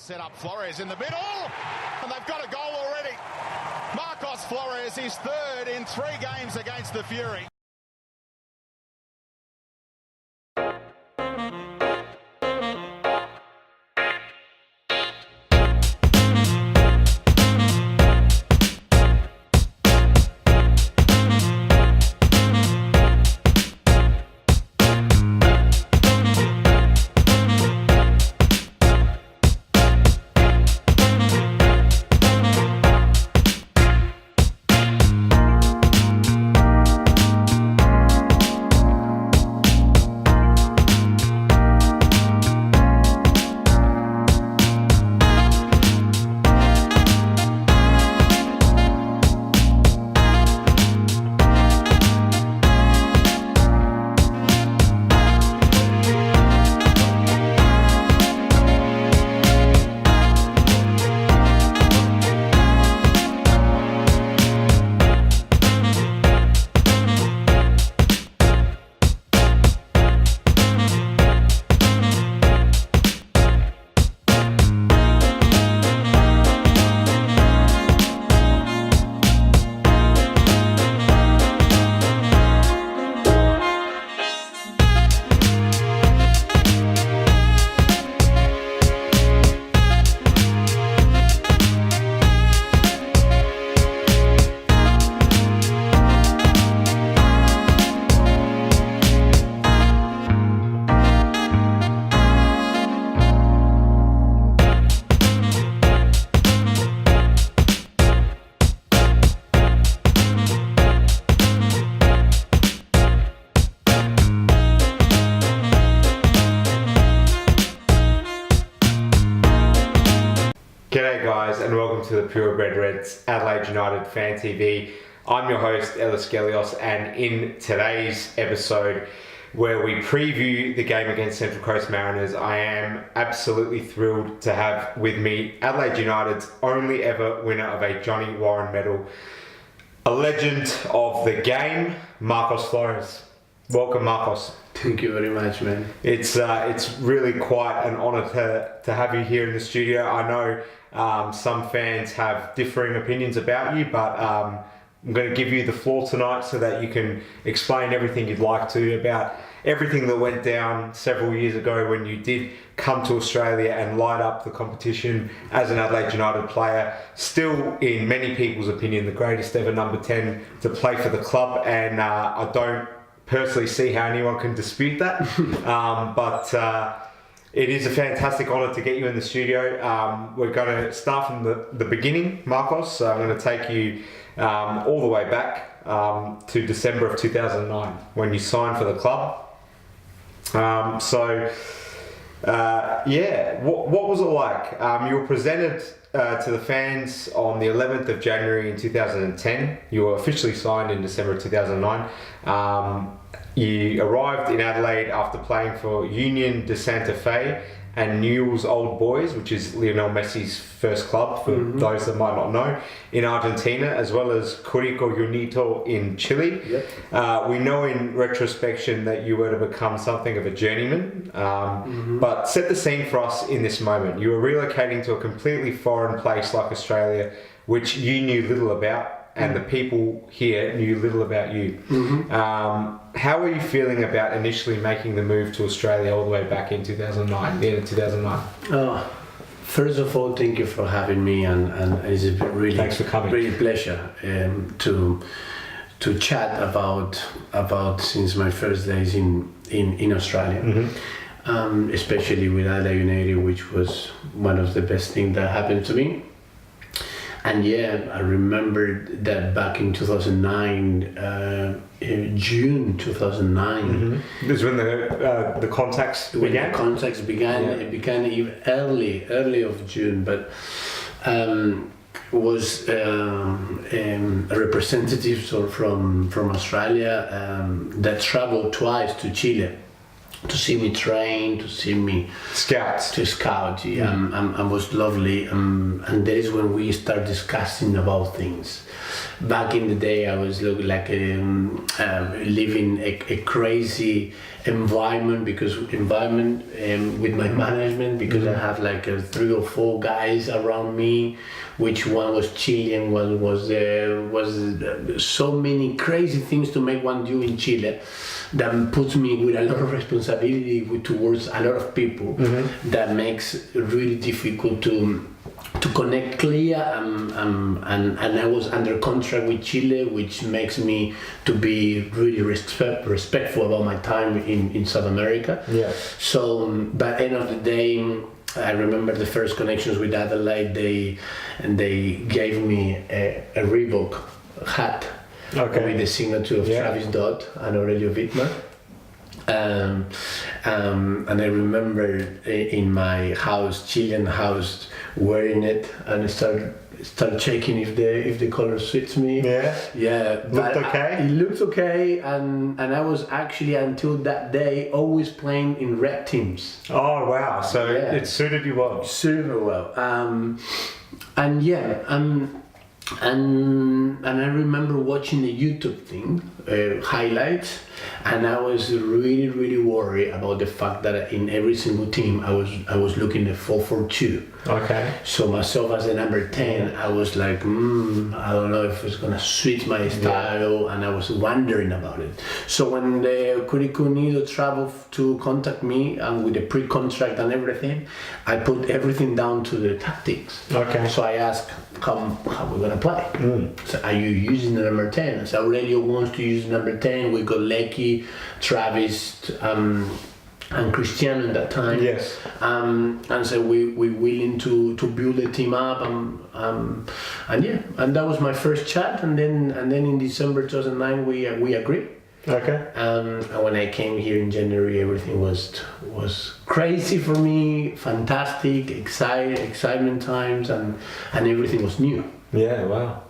set up Flores in the middle, and they've got a goal already. Marcos Flores, his third in 3 games against the Fury. G'day guys, and welcome to the Purebred Reds Adelaide United Fan TV. I'm your host Ellis Gelios, and in today's episode where we preview the game against Central Coast Mariners, I am absolutely thrilled to have with me Adelaide United's only ever winner of a Johnny Warren medal, a legend of the game, Marcos Flores. Welcome, Marcos. Thank you very much, man. It's really quite an honour to have you here in the studio. I know some fans have differing opinions about you, but I'm going to give you the floor tonight so that you can explain everything you'd like to about everything that went down several years ago when you did come to Australia and light up the competition as an Adelaide United player. Still, in many people's opinion, the greatest ever number 10 to play for the club, and I don't personally see how anyone can dispute that. But it is a fantastic honour to get you in the studio. We're going to start from the beginning, Marcos. So I'm going to take you all the way back to December of 2009 when you signed for the club. What was it like? You were presented to the fans on the 11th of January in 2010. You were officially signed in December of 2009. You arrived in Adelaide after playing for Union de Santa Fe and Newell's Old Boys, which is Lionel Messi's first club, for those that might not know, in Argentina, as well as Curicó Unido in Chile. Yep. We know in retrospection that you were to become something of a journeyman, but set the scene for us in this moment. You were relocating to a completely foreign place like Australia, which you knew little about, and the people here knew little about you. How were you feeling about initially making the move to Australia all the way back in 2009, the end of 2009? First of all, thank you for having me, and it's a really, thanks for coming. Really pleasure to chat about since my first days in Australia, especially with Adelaide United, which was one of the best things that happened to me. And yeah, I remember that back in 2009, June 2009. This is when the contacts began? When the contacts began, yeah. It began even early of June, but was a representative from Australia that traveled twice to Chile see me train, to see me Scouts. to scout. Yeah, and was lovely. And that is when we start discussing about things. Back in the day, I was living a crazy environment with my management, because I have like 3 or 4 guys around me, which one was Chilean, one was so many crazy things to make one do in Chile, that puts me with a lot of responsibility towards a lot of people. That makes it really difficult to connect clear, and I was under contract with Chile, which makes me to be really respectful about my time in South America. Yeah. So, but end of the day, I remember the first connections with Adelaide. They gave me a Reebok hat with the signature of Travis Dodd and Aurelio Wittmann. And I remember in my house, Chilean house, wearing it, and I start checking if the color suits me. Yeah. Looked okay? It looked okay, and I was actually, until that day, always playing in red teams. Oh wow! So it suited you well. Super well. And I remember watching the YouTube thing, highlights, and I was really, really worried about the fact that in every single team I was looking at 4-4-2. Okay. So myself as a number 10, I was like, I don't know if it's gonna suit my style, and I was wondering about it. So when the Curicó Unido traveled to contact me, and with the pre-contract and everything, I put everything down to the tactics. Okay. So I asked, how we're gonna play? So are you using the number 10? So Aurelio wants to use number 10. We got Lecky, Travis, and Cristiano at that time. Yes. And so we willing to build the team up, and that was my first chat, and then in December 2009 we agreed. Okay. And when I came here in January, everything was crazy for me, fantastic, excitement times, and everything was new. Yeah, wow.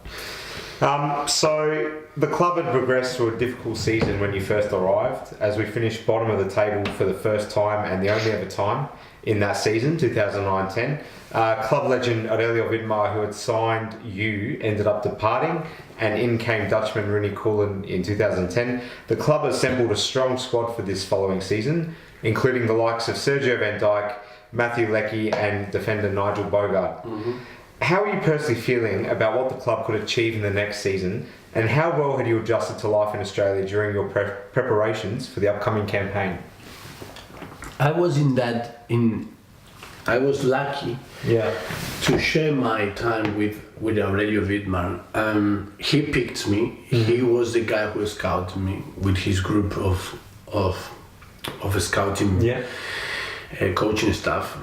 So the club had progressed through a difficult season when you first arrived, as we finished bottom of the table for the first time and the only ever time in that season, 2009-10. Club legend Aurelio Wittmann, who had signed you, ended up departing, and in came Dutchman Rooney Coolin in 2010. The club assembled a strong squad for this following season, including the likes of Sergio Van Dijk, Matthew Lecky, and defender Nigel Bogart. How are you personally feeling about what the club could achieve in the next season, and how well had you adjusted to life in Australia during your preparations for the upcoming campaign? I was lucky to share my time with Aurelio Wittmann. He picked me. He was the guy who scouted me with his group of scouting coaching staff.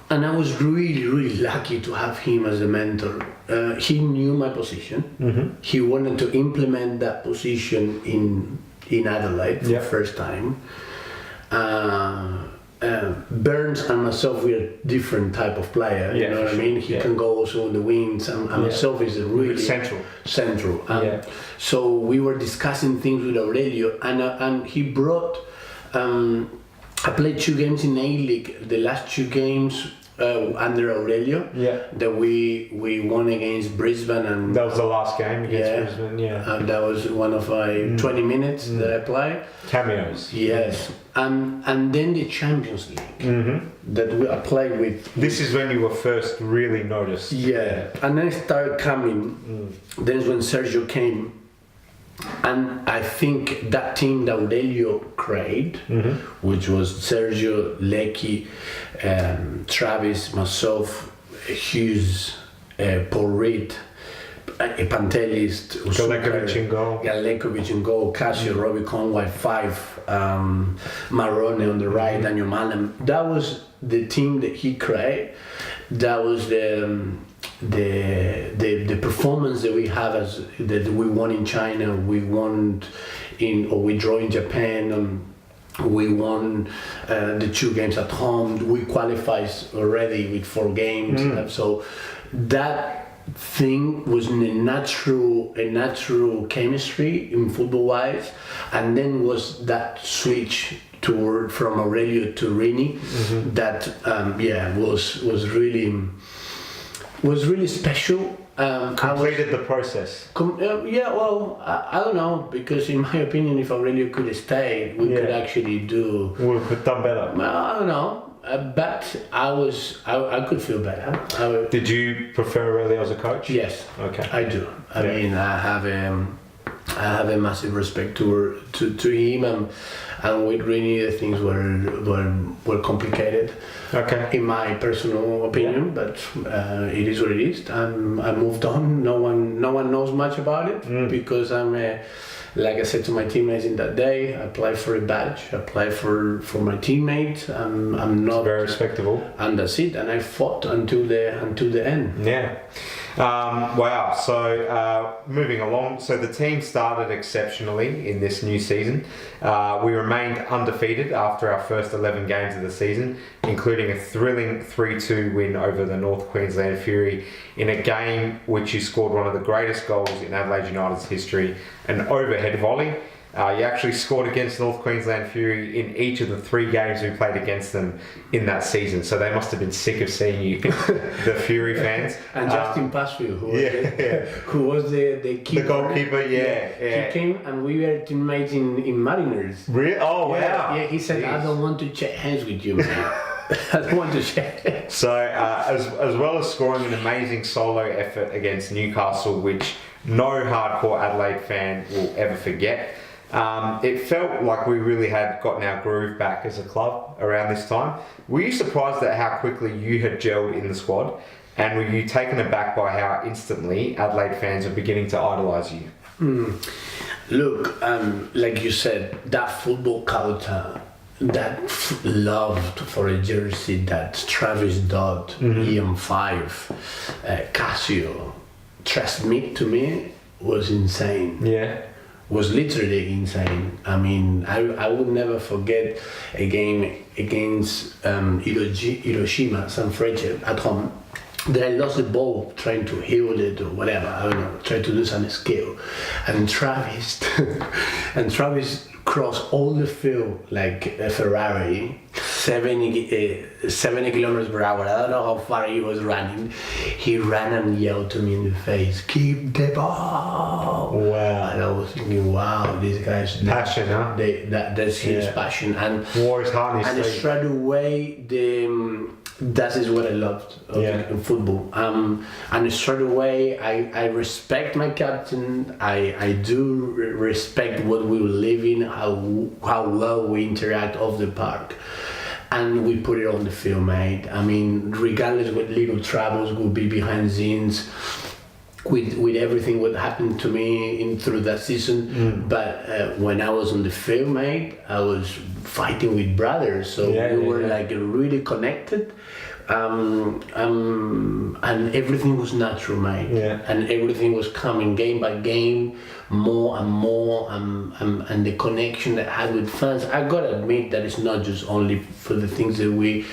And I was really, really lucky to have him as a mentor. He knew my position. He wanted to implement that position in Adelaide for the first time. Burns and myself, we're a different type of player, you know what I mean? He can go also on the wings, and myself is a really central. So we were discussing things with Aurelio, and he brought, I played 2 games in A-League, the last 2 games under Aurelio, that we won against Brisbane, and that was the last game against Brisbane, and that was one of my 20 minutes that I played. Cameos. Yes. And then the Champions League that I played with. This is when you were first really noticed. Yeah, and then I started coming. Then when Sergio came, and I think that team that Aurelio created, which was Sergio, Lecky, Travis, myself, Hughes, Paul Reed, Pantelis, Galekovic in goal, Casio, Robbie Conway, 5, Marone on the right, Daniel Malam. That was the team that he created. That was the performance that we have that we won in China, we draw in Japan, we won the 2 games at home. We qualified already with 4 games, so that thing was a natural chemistry in football wise, and then was that switch tour from Aurelio to Rini, that was really special. Completed the process. I don't know, because in my opinion, if Aurelio could have stayed, we could actually do. We would have done better. I don't know, but I could feel better. Did you prefer Aurelio as a coach? Yes. Okay. I do. I mean, I have a massive respect to him, and with Rini, the things were complicated. Okay. In my personal opinion, but it is what it is. I moved on. No one knows much about it because I'm like I said to my teammates in that day, I applied for a badge. I applied for my teammates. I'm not. It's very respectable. And that's it. And I fought until the end. Yeah. Wow. So moving along. So the team started exceptionally in this new season. We remained undefeated after our first 11 games of the season, including a thrilling 3-2 win over the North Queensland Fury in a game which you scored one of the greatest goals in Adelaide United's history, an overhead volley. You actually scored against North Queensland Fury in each of the 3 games we played against them in that season. So they must have been sick of seeing you, the Fury fans. And Justin Pasfield, who was the keeper. The goalkeeper, He came and we were teammates in Mariners. Really? Oh, wow. Yeah, he said, I don't want to shake hands with you, man. I don't want to shake. So, as well as scoring an amazing solo effort against Newcastle, which no hardcore Adelaide fan will ever forget, it felt like we really had gotten our groove back as a club around this time. Were you surprised at how quickly you had gelled in the squad? And were you taken aback by how instantly Adelaide fans are beginning to idolise you? Look, like you said, that football culture, that love for a jersey that Travis Dodd, Ian Five, Casio transmit to me was insane. Yeah. Was literally insane. I mean, I would never forget a game against Hiroshima, Sanfrecce at home. They lost the ball trying to heal it or whatever, I don't know, trying to do some skill. And Travis crossed all the field like a Ferrari, 70 kilometers per hour. I don't know how far he was running. He ran and yelled to me in the face, "Keep the ball!" Wow. And I was thinking, wow, these guys, passion, huh? That's his passion. And war is hard. And straight away, that is what I loved in football. And straight away, I respect my captain. I do respect what we live in, how well we interact off the park. And we put it on the field, mate. I mean, regardless what little troubles would be behind the scenes, with everything what happened to me through that season. But when I was on the field, mate, I was fighting with brothers. So we were like really connected. And everything was natural, mate. And everything was coming game by game, more and more, and the connection that I had with fans. I gotta admit that it's not just only for the things that we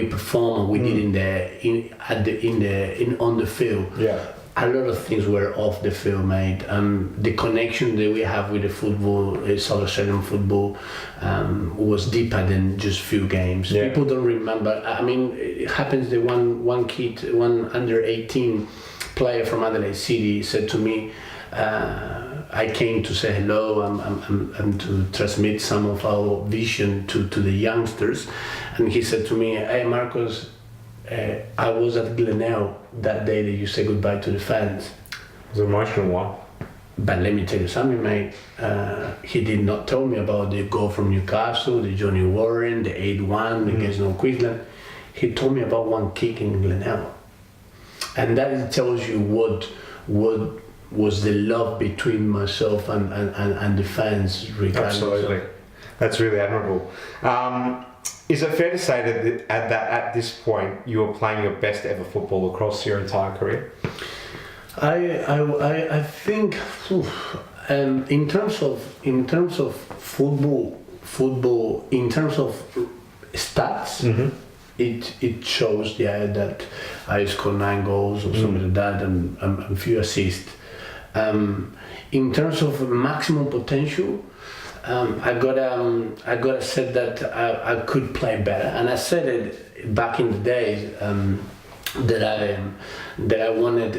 perform and we did on the field. A lot of things were off the field, mate. The connection that we have with the football, South Australian football, was deeper than just few games. People don't remember. I mean, it happens that one under 18 player from Adelaide City said to me, I came to say hello and to transmit some of our vision to the youngsters. And he said to me, "Hey, Marcos, I was at Glenelg that day that you said goodbye to the fans." It was an emotional one. But let me tell you something, mate. He did not tell me about the goal from Newcastle, the Johnny Warren, the 8-1 against North Queensland. He told me about one kick in Glenelg. And that tells you what was the love between myself and the fans. Absolutely. That's really admirable. Is it fair to say that at this point you were playing your best ever football across your entire career? I think in terms of football in terms of stats, it shows that I scored 9 goals or something like that and a few assists. In terms of maximum potential, I got said that I could play better, and I said it back in the days that I wanted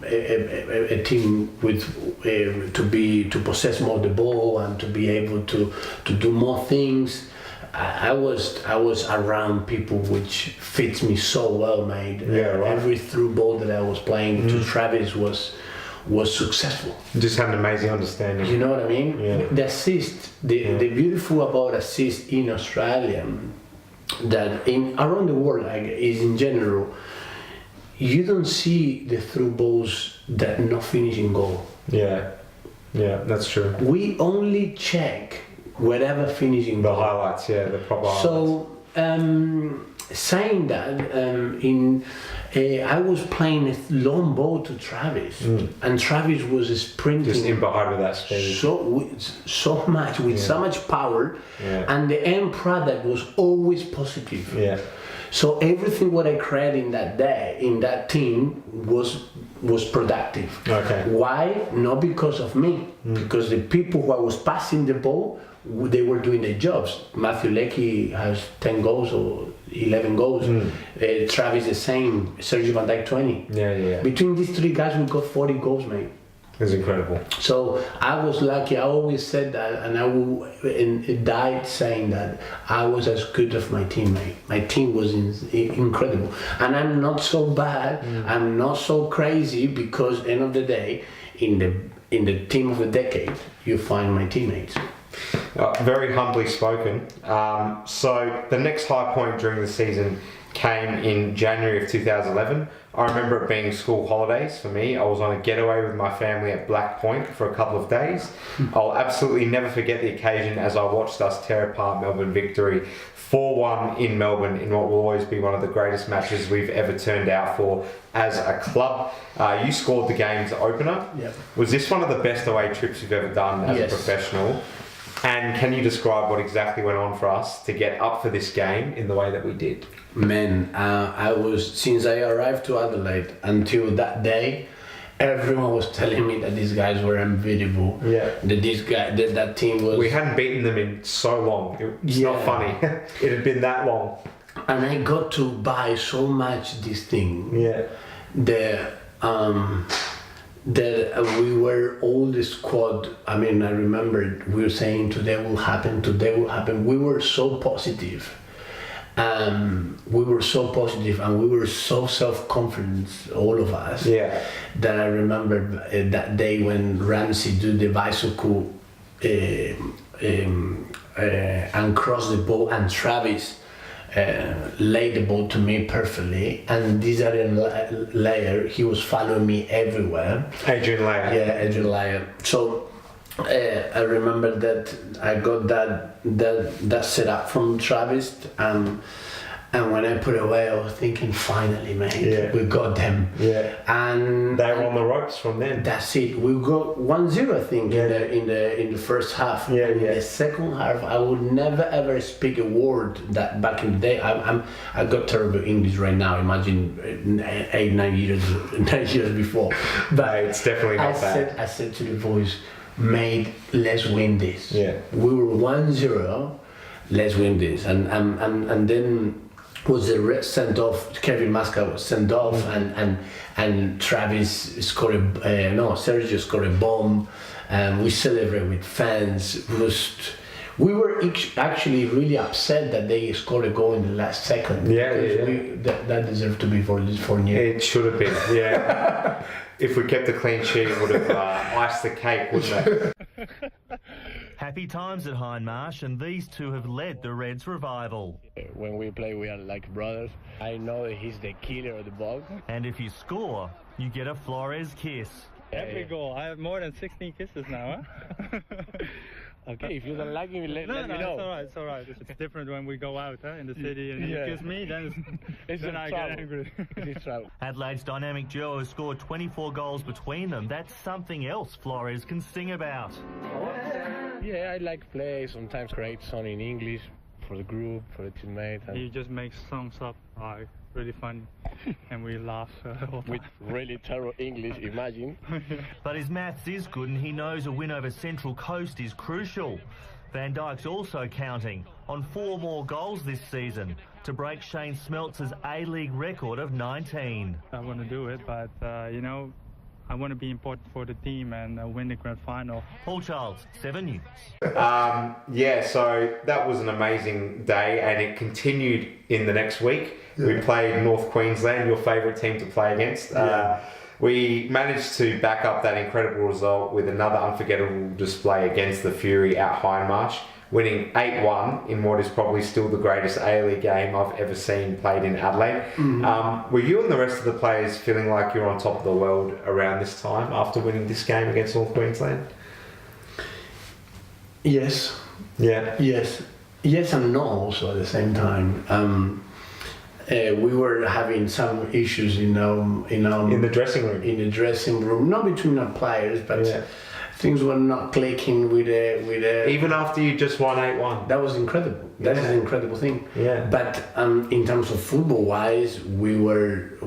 a team with to possess more the ball and to be able to do more things. I was around people which fits me so well, mate. Yeah, right. Every through ball that I was playing to Travis was successful. You just had an amazing understanding. You know what I mean? Yeah. The assist, the beautiful about assist in Australia, that around the world, like, is in general, you don't see the through balls that not finish in goal. Yeah, that's true. We only check whatever finishing The goal. highlights, the proper highlights. So, saying that, I was playing a long ball to Travis, and Travis was sprinting Just in behind with that speed. so much with so much power, and the end product was always positive. Yeah. So everything what I created in that day, in that team, was productive. Okay. Why? Not because of me, because the people who I was passing the ball, they were doing their jobs. Matthew Leckie has 10 goals or 11 goals. Travis the same. Sergio Van Dijk 20. Yeah. Between these three guys, we got 40 goals, mate. It's incredible. So I was lucky. I always said that, and it died saying that I was as good as my teammate. My team was incredible, and I'm not so bad. I'm not so crazy, because end of the day, in the team of the decade, you find my teammates. Very humbly spoken. So the next high point during the season came in January of 2011. I remember it being school holidays for me. I was on a getaway with my family at Black Point for a couple of days. I'll absolutely never forget the occasion as I watched us tear apart Melbourne Victory 4-1 in Melbourne in what will always be one of the greatest matches we've ever turned out for as a club. You scored the game's opener. Yep. Was this one of the best away trips you've ever done as a professional? And can you describe what exactly went on for us to get up for this game in the way that we did? Man, since I arrived to Adelaide until that day, everyone was telling me that these guys were unbeatable. Yeah. That team was. We hadn't beaten them in so long. It's not funny. It had been that long. And I got to buy so much this thing. Yeah. That we were all the squad. I mean, I remember we were saying today will happen. We were so positive. We were so positive, and we were so self-confident, all of us. Yeah. That I remember that day when Ramsey did the bicycle and crossed the ball, and Travis laid the ball to me perfectly, and this other layer, he was following me everywhere. Adrian Layer. Yeah, Adrian Layer. So I remember that I got that set up from Travis, and when I put it away, I was thinking, finally, mate, we got them. Yeah. And they were on the ropes from then. That's it. We got 1-0, I think, in the first half. Yeah, In the second half, I would never ever speak a word that back in the day. I got terrible English right now. Imagine 9 years before. But it's definitely not bad. I said to the boys, mate, let's win this. Yeah. We were 1-0, let's win this. And then was the sent off. Kevin Masca was sent off, and Travis scored Sergio scored a bomb, and we celebrated with fans. We were actually really upset that they scored a goal in the last second. That deserved to be for new. It should have been. Yeah. If we kept a clean sheet, it would have iced the cake, wouldn't it? Happy times at Hindmarsh, and these two have led the Reds' revival. When we play, we are like brothers. I know that he's the killer of the ball. And if you score, you get a Flores kiss. Every goal. I have more than 16 kisses now, huh? Okay, if you don't like me, let me know. It's all right. It's different when we go out in the city and you kiss me, then I get angry. It's trouble. Adelaide's dynamic duo has scored 24 goals between them. That's something else Flores can sing about. Yeah, I like play, sometimes create song in English for the group, for the teammates. He just makes songs up, really funny, and we laugh all the with time. really terrible English, imagine. But his maths is good, and he knows a win over Central Coast is crucial. Van Dijk's also counting on 4 more goals this season to break Shane Smeltz's A-League record of 19. I want to do it, but, you know, I want to be important for the team and win the grand final. Paul Charles, 7 News. Yeah, so that was an amazing day, and it continued in the next week. We played North Queensland, your favourite team to play against. We managed to back up that incredible result with another unforgettable display against the Fury at Hindmarsh, winning 8-1 in what is probably still the greatest A-League game I've ever seen played in Adelaide. Were you and the rest of the players feeling like you're on top of the world around this time after winning this game against North Queensland? Yes. Yeah. Yes and no also at the same time. We were having some issues in the dressing room. In the dressing room, not between our players, but things were not clicking with Even after you just won 8-1. That was incredible. That is an incredible thing. Yeah. But in terms of football-wise, we were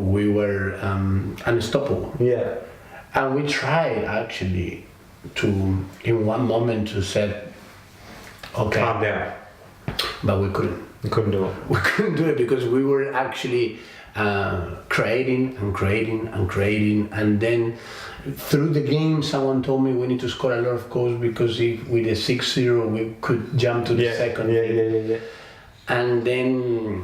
unstoppable. Yeah. And we tried actually to, in one moment, to say, okay, calm down. But we couldn't. You couldn't do it. We couldn't do it because we were actually creating, and then through the game someone told me we need to score a lot of goals because if with a 6-0 we could jump to the second. And then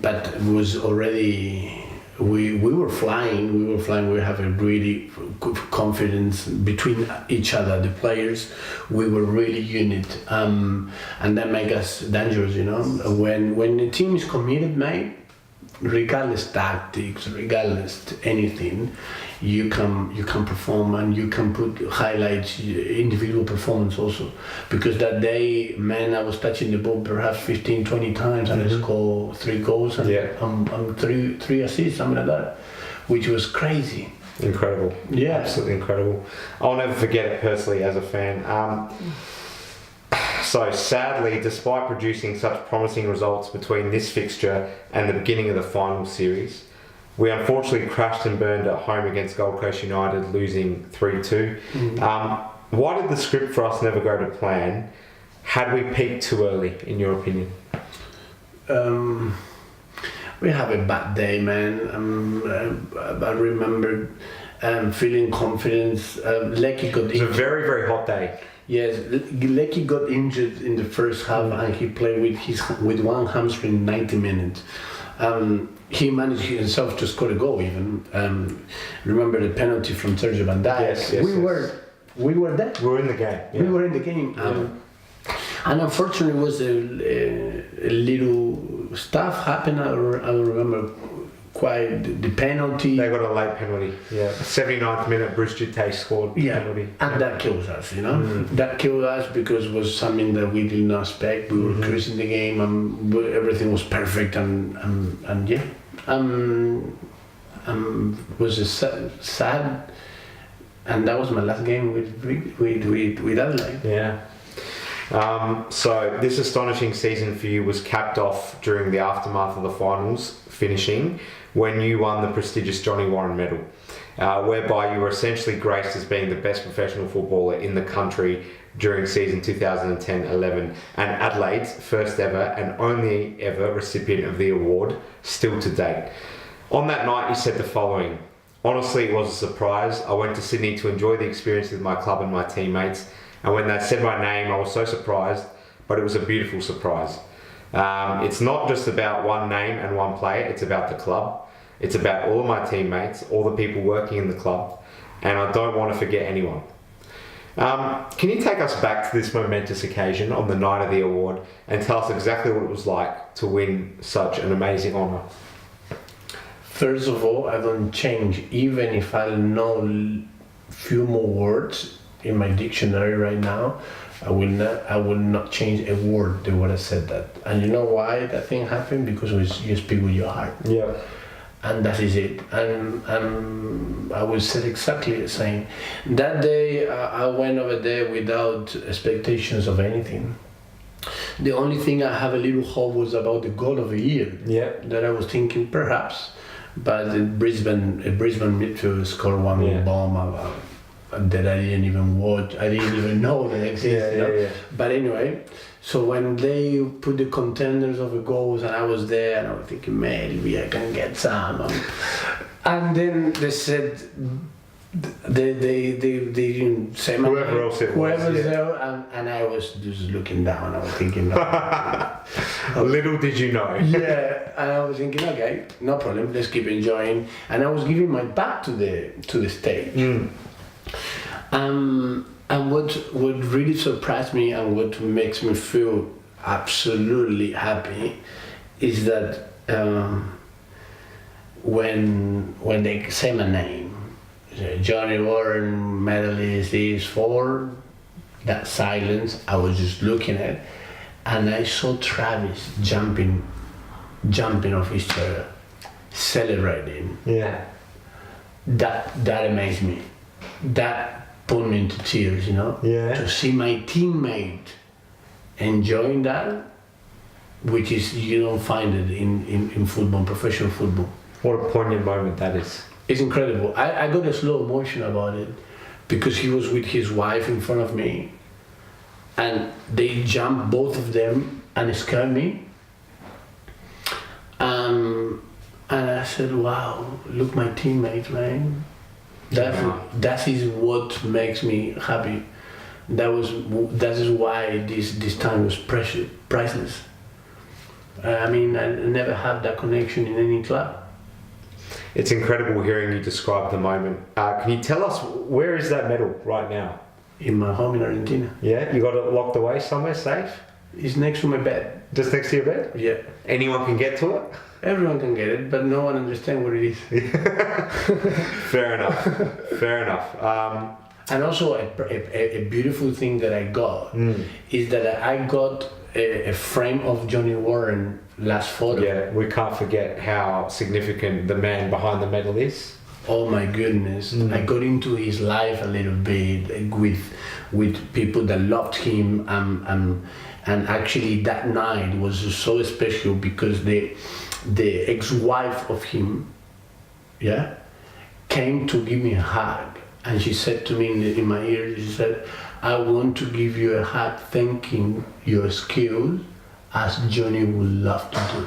but it was already we were flying. We have a really good confidence between each other, the players. We were really unit, and that make us dangerous, you know. When the team is committed, mate, regardless tactics, regardless anything, you can perform, and you can put highlights, individual performance also. Because that day, man, I was touching the ball perhaps 15-20 times, and I scored 3 goals and 3 assists, something like that, which was crazy. Incredible. Yeah. Absolutely incredible. I'll never forget it personally as a fan. So sadly, despite producing such promising results between this fixture and the beginning of the final series, we unfortunately crashed and burned at home against Gold Coast United, losing 3-2. Why did the script for us never go to plan? Had we peaked too early, in your opinion? We have a bad day, man. I remember feeling confidence. Lecky got injured. It was a very, very hot day. Yes, Lecky got injured in the first half, and he played with one hamstring 90 minutes. He managed himself to score a goal even. Remember the penalty from Sergio Van Dijk? Yes. We were there. We were in the game. Yeah. We were in the game. And unfortunately, it was a little stuff happened. I don't remember quite the penalty. They got a late penalty. Yeah, 79th minute, Bruce Jitte scored penalty. And that kills us, you know. That killed us because it was something that we did not expect. We were cruising the game, and everything was perfect, and was a sad. And that was my last game with Adelaide. Yeah. So this astonishing season for you was capped off during the aftermath of the finals, finishing when you won the prestigious Johnny Warren Medal, whereby you were essentially graced as being the best professional footballer in the country during season 2010-11, and Adelaide's first ever and only ever recipient of the award, still to date. On that night, you said the following: "Honestly, it was a surprise. I went to Sydney to enjoy the experience with my club and my teammates, and when they said my name, I was so surprised, but it was a beautiful surprise. It's not just about one name and one player, it's about the club. It's about all of my teammates, all the people working in the club, and I don't want to forget anyone." Can you take us back to this momentous occasion on the night of the award and tell us exactly what it was like to win such an amazing honour? First of all, I don't change, even if I know few more words in my dictionary right now. I will not change a word the way I said that. And you know why that thing happened? Because you speak with your heart. Yeah. And that is it. And I will say exactly the same. That day, I went over there without expectations of anything. The only thing I have a little hope was about the goal of the year. Yeah. That I was thinking perhaps, but Brisbane midfield scored one more bomb. that I didn't even watch. I didn't even know that existed. Yeah. But anyway, so when they put the contenders of the goals and I was there and I was thinking, maybe I can get some. And then they said, they didn't say my Whoever name. else it was, Whoever's yeah. there, and I was just looking down. I was thinking, Little did you know. yeah, and I was thinking, okay, no problem, let's keep enjoying. And I was giving my back to the stage. And what really surprised me and what makes me feel absolutely happy is that when they say my name, Johnny Warren medalist is for that silence, I was just looking at, and I saw Travis jumping off his chair, celebrating. Yeah. That amazed me. That put me into tears, you know. Yeah. To see my teammate enjoying that, which is, you don't find it in football, professional football. What a poignant moment that is. It's incredible. I got a slow emotion about it because he was with his wife in front of me and they jumped, both of them, and it scared me. And I said, wow, look, my teammates, man. That is what makes me happy. That is why this time was priceless. I mean, I never had that connection in any club. It's incredible hearing you describe the moment. Can you tell us, where is that medal right now? In my home in Argentina. Yeah, you got it locked away somewhere safe? It's next to my bed. Just next to your bed? Yeah. Anyone can get to it? Everyone can get it, but no one understands what it is. Fair enough. And also a beautiful thing that I got is that I got a frame of Johnny Warren last photo. Yeah, we can't forget how significant the man behind the medal is. Oh my goodness! I got into his life a little bit with people that loved him, and actually that night was so special because the ex-wife of him, came to give me a hug, and she said to me in my ear, she said, "I want to give you a hug, thanking your skills, as Johnny would love to do."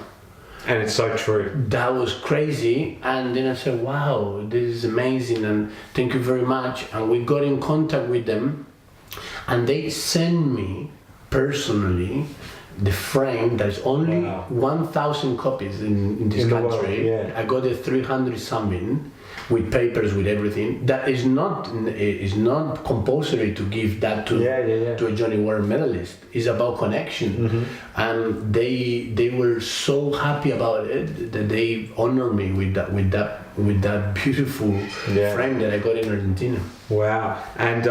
And it's so true. That was crazy, and then I said, wow, this is amazing, and thank you very much. And we got in contact with them, and they sent me personally the frame. There's only 1,000 copies in this country. Yeah. I got a 300 something with papers, with everything. That is not compulsory to give that to a Johnny Warren medalist. It's about connection, and they were so happy about it that they honored me with that beautiful frame that I got in Argentina. Wow. And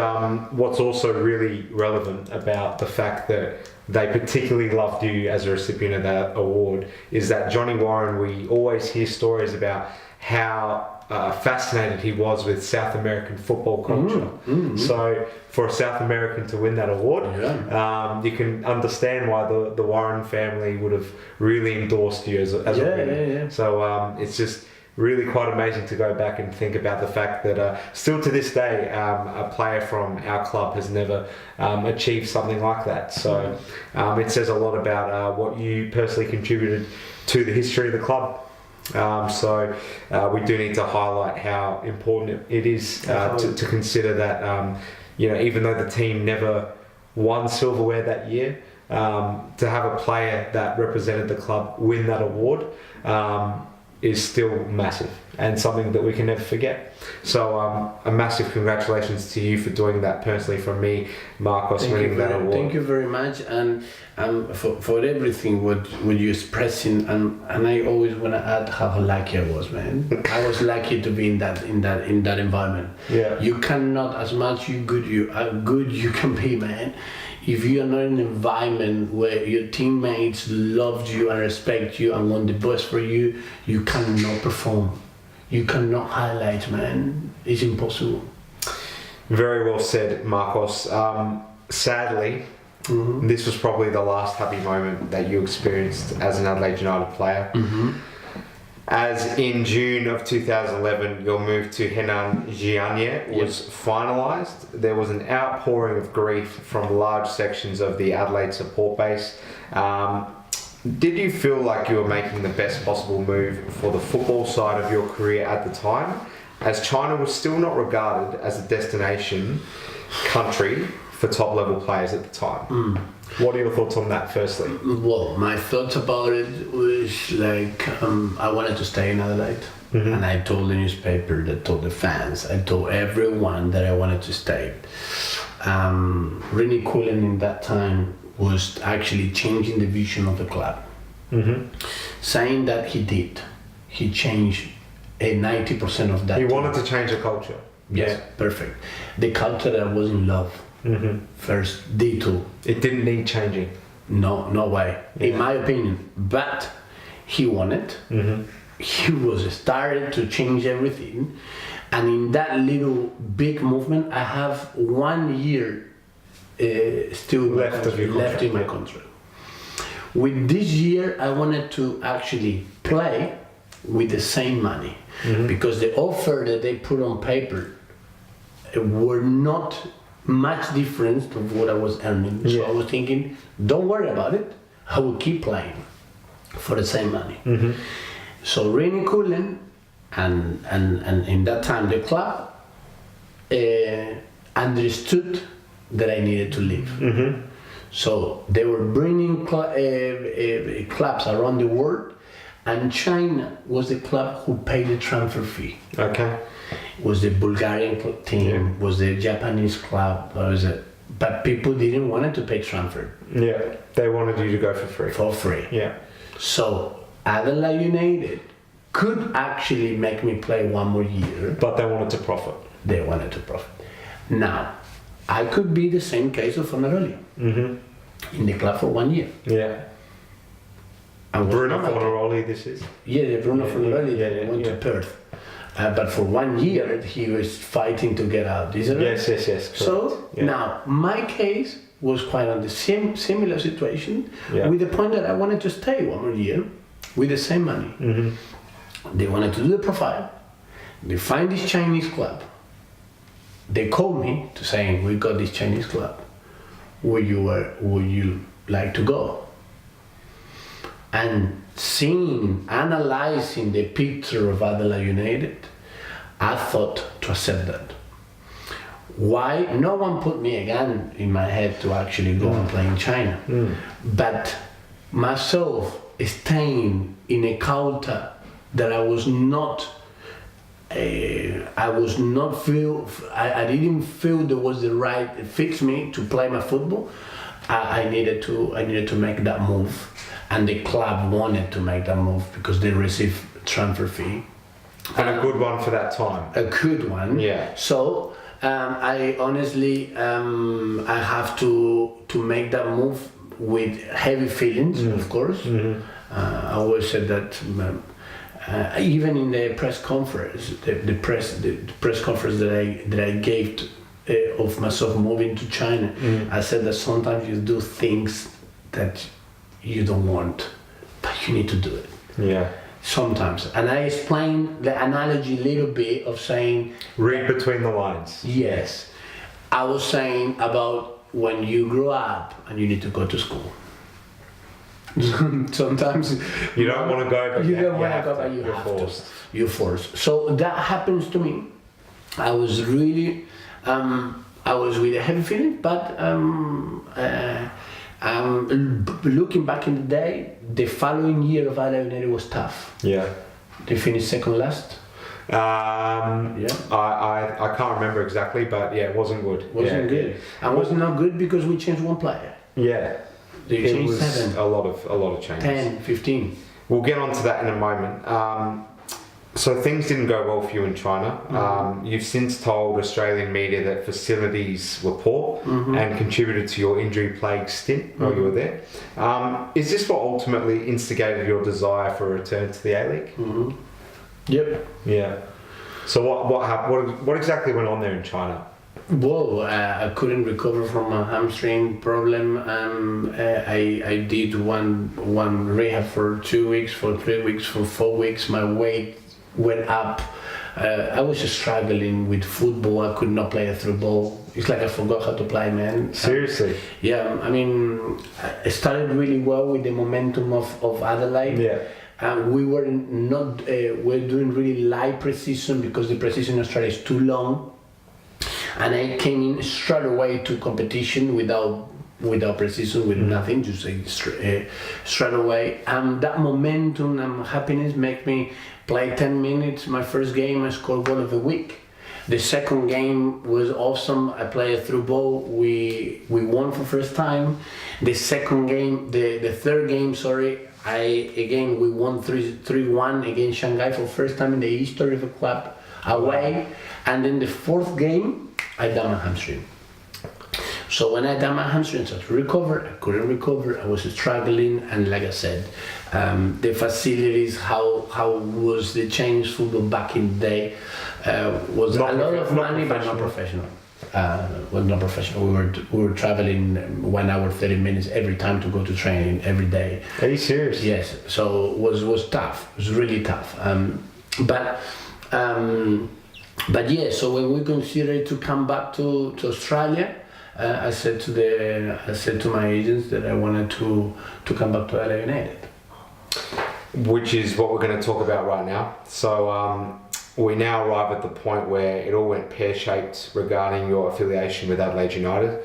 what's also really relevant about the fact that they particularly loved you as a recipient of that award is that Johnny Warren, we always hear stories about how fascinated he was with South American football culture. So for a South American to win that award, you can understand why the Warren family would have really endorsed you as a winner. So it's just really quite amazing to go back and think about the fact that still to this day a player from our club has never achieved something like that. So it says a lot about what you personally contributed to the history of the club. So we do need to highlight how important it is to consider that even though the team never won silverware that year, to have a player that represented the club win that award is still massive and something that we can never forget. So a massive congratulations to you for doing that personally from me, Marcos, winning that award. Thank you very much, and for everything what you're expressing, and I always want to add how lucky I was, man. I was lucky to be in that environment. Yeah. You cannot, as much good you can be, man. If you are not in an environment where your teammates loved you and respect you and want the best for you, you cannot perform. You cannot highlight, man. It's impossible. Very well said, Marcos. Sadly, this was probably the last happy moment that you experienced as an Adelaide United player. as in June of 2011, your move to Henan Jianye was finalised. There was an outpouring of grief from large sections of the Adelaide support base. Did you feel like you were making the best possible move for the football side of your career at the time, as China was still not regarded as a destination country for top level players at the time? What are your thoughts on that, firstly? Well, my thoughts about it was like, I wanted to stay in Adelaide. And I told the newspaper, I told the fans, I told everyone that I wanted to stay. René Cullen in that time was actually changing the vision of the club. Saying that he did. He changed 90% of that. He wanted to change the culture. Yes, perfect. The culture that I was in love. First, D2. It didn't need changing. No way, in my opinion. But he wanted. He was started to change everything, and in that little big movement, I have 1 year still left in my contract. With this year, I wanted to actually play with the same money, because the offer that they put on paper were not much different of what I was earning. So I was thinking, don't worry about it, I will keep playing for the same money. So René Cullen and in that time the club understood that I needed to leave. So they were bringing clubs around the world, and China was the club who paid the transfer fee. Okay. Was the Bulgarian team, was the Japanese club, but people didn't want to pay transfer. Yeah, they wanted you to go for free. For free. Yeah. So Adelaide United could actually make me play 1 more year. But they wanted to profit. They wanted to profit. Now, I could be the same case of Fornaroli. In the club for 1 year. Yeah. And Bruno Fornaroli, this is? Yeah, Bruno Fornaroli went to yeah. Perth. But for 1 year, he was fighting to get out, isn't it? Yes. Correct. So, now, my case was quite on the similar situation, with the point that I wanted to stay 1 more year with the same money. They wanted to do the profile. They find this Chinese club. They called me to saying, we got this Chinese club. Would you like to go? And analyzing the picture of Adelaide United, I thought to accept that. Why? No one put me again in my head to actually go and play in China. But myself staying in a culture that I didn't feel there was the right fits me to play my football. I needed to make that move, and the club wanted to make that move because they received transfer fee. And a good one for that time. A good one. Yeah. So I honestly I have to make that move with heavy feelings, of course. I always said that. Even in the press conference, the press conference that I gave of myself moving to China, I said that sometimes you do things that you don't want, but you need to do it. Yeah. Sometimes, and I explained the analogy a little bit of saying. Read between the lines. Yes, I was saying about when you grow up and you need to go to school. Sometimes you don't want to go, but you don't want to go, but you're forced. You're forced. So that happens to me. I was really, I was with a heavy feeling, but looking back in the day, the following year of Adelaide United was tough. Yeah. They finished second last. I can't remember exactly, but yeah, it wasn't good. Wasn't good. And was not good because we changed one player. Yeah. They changed 7. A lot of changes. 10, 15. We'll get onto that in a moment. So things didn't go well for you in China. You've since told Australian media that facilities were poor and contributed to your injury-plagued stint while you were there. Is this what ultimately instigated your desire for a return to the A-League? Yep. Yeah. So what happened? What exactly went on there in China? Well, I couldn't recover from a hamstring problem. I did one rehab for 2 weeks, for 3 weeks, for 4 weeks. My weight went up. I was just struggling with football. I could not play a through ball. It's like I forgot how to play, man. Seriously? Yeah, I mean, I started really well with the momentum of Adelaide. Yeah. And we were not, we're doing really light precision because the precision in Australia is too long. And I came in straight away to competition without precision, with nothing, just straight away. And that momentum and happiness make me play 10 minutes. My first game, I scored goal of the week. The second game was awesome. I played a through ball. We won for first time. The third game, we won 3-1 against Shanghai for first time in the history of the club away. And then the fourth game, I done my hamstring. So when I done my hamstring, I started to recover. I couldn't recover. I was struggling, and like I said, the facilities, how was the Chinese football back in the day, was a lot of money, but not professional. Was not professional. We were traveling 1 hour 30 minutes every time to go to training every day. Are you serious? Yes. So it was tough. It was really tough. But yeah, so when we considered to come back to Australia, I said to my agents that I wanted to come back to Adelaide United. Which is what we're going to talk about right now. So we now arrive at the point where it all went pear-shaped regarding your affiliation with Adelaide United.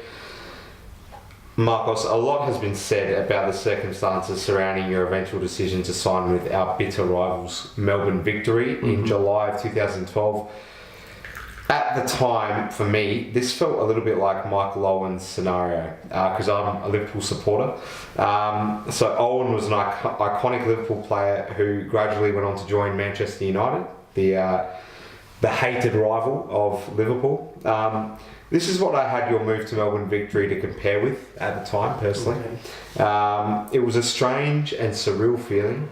Marcos, a lot has been said about the circumstances surrounding your eventual decision to sign with our bitter rivals, Melbourne Victory, in July of 2012. At the time, for me, this felt a little bit like Michael Owen's scenario, because I'm a Liverpool supporter. So Owen was an iconic Liverpool player who gradually went on to join Manchester United, the hated rival of Liverpool. This is what I had your move to Melbourne Victory to compare with at the time, personally. Okay. It was a strange and surreal feeling.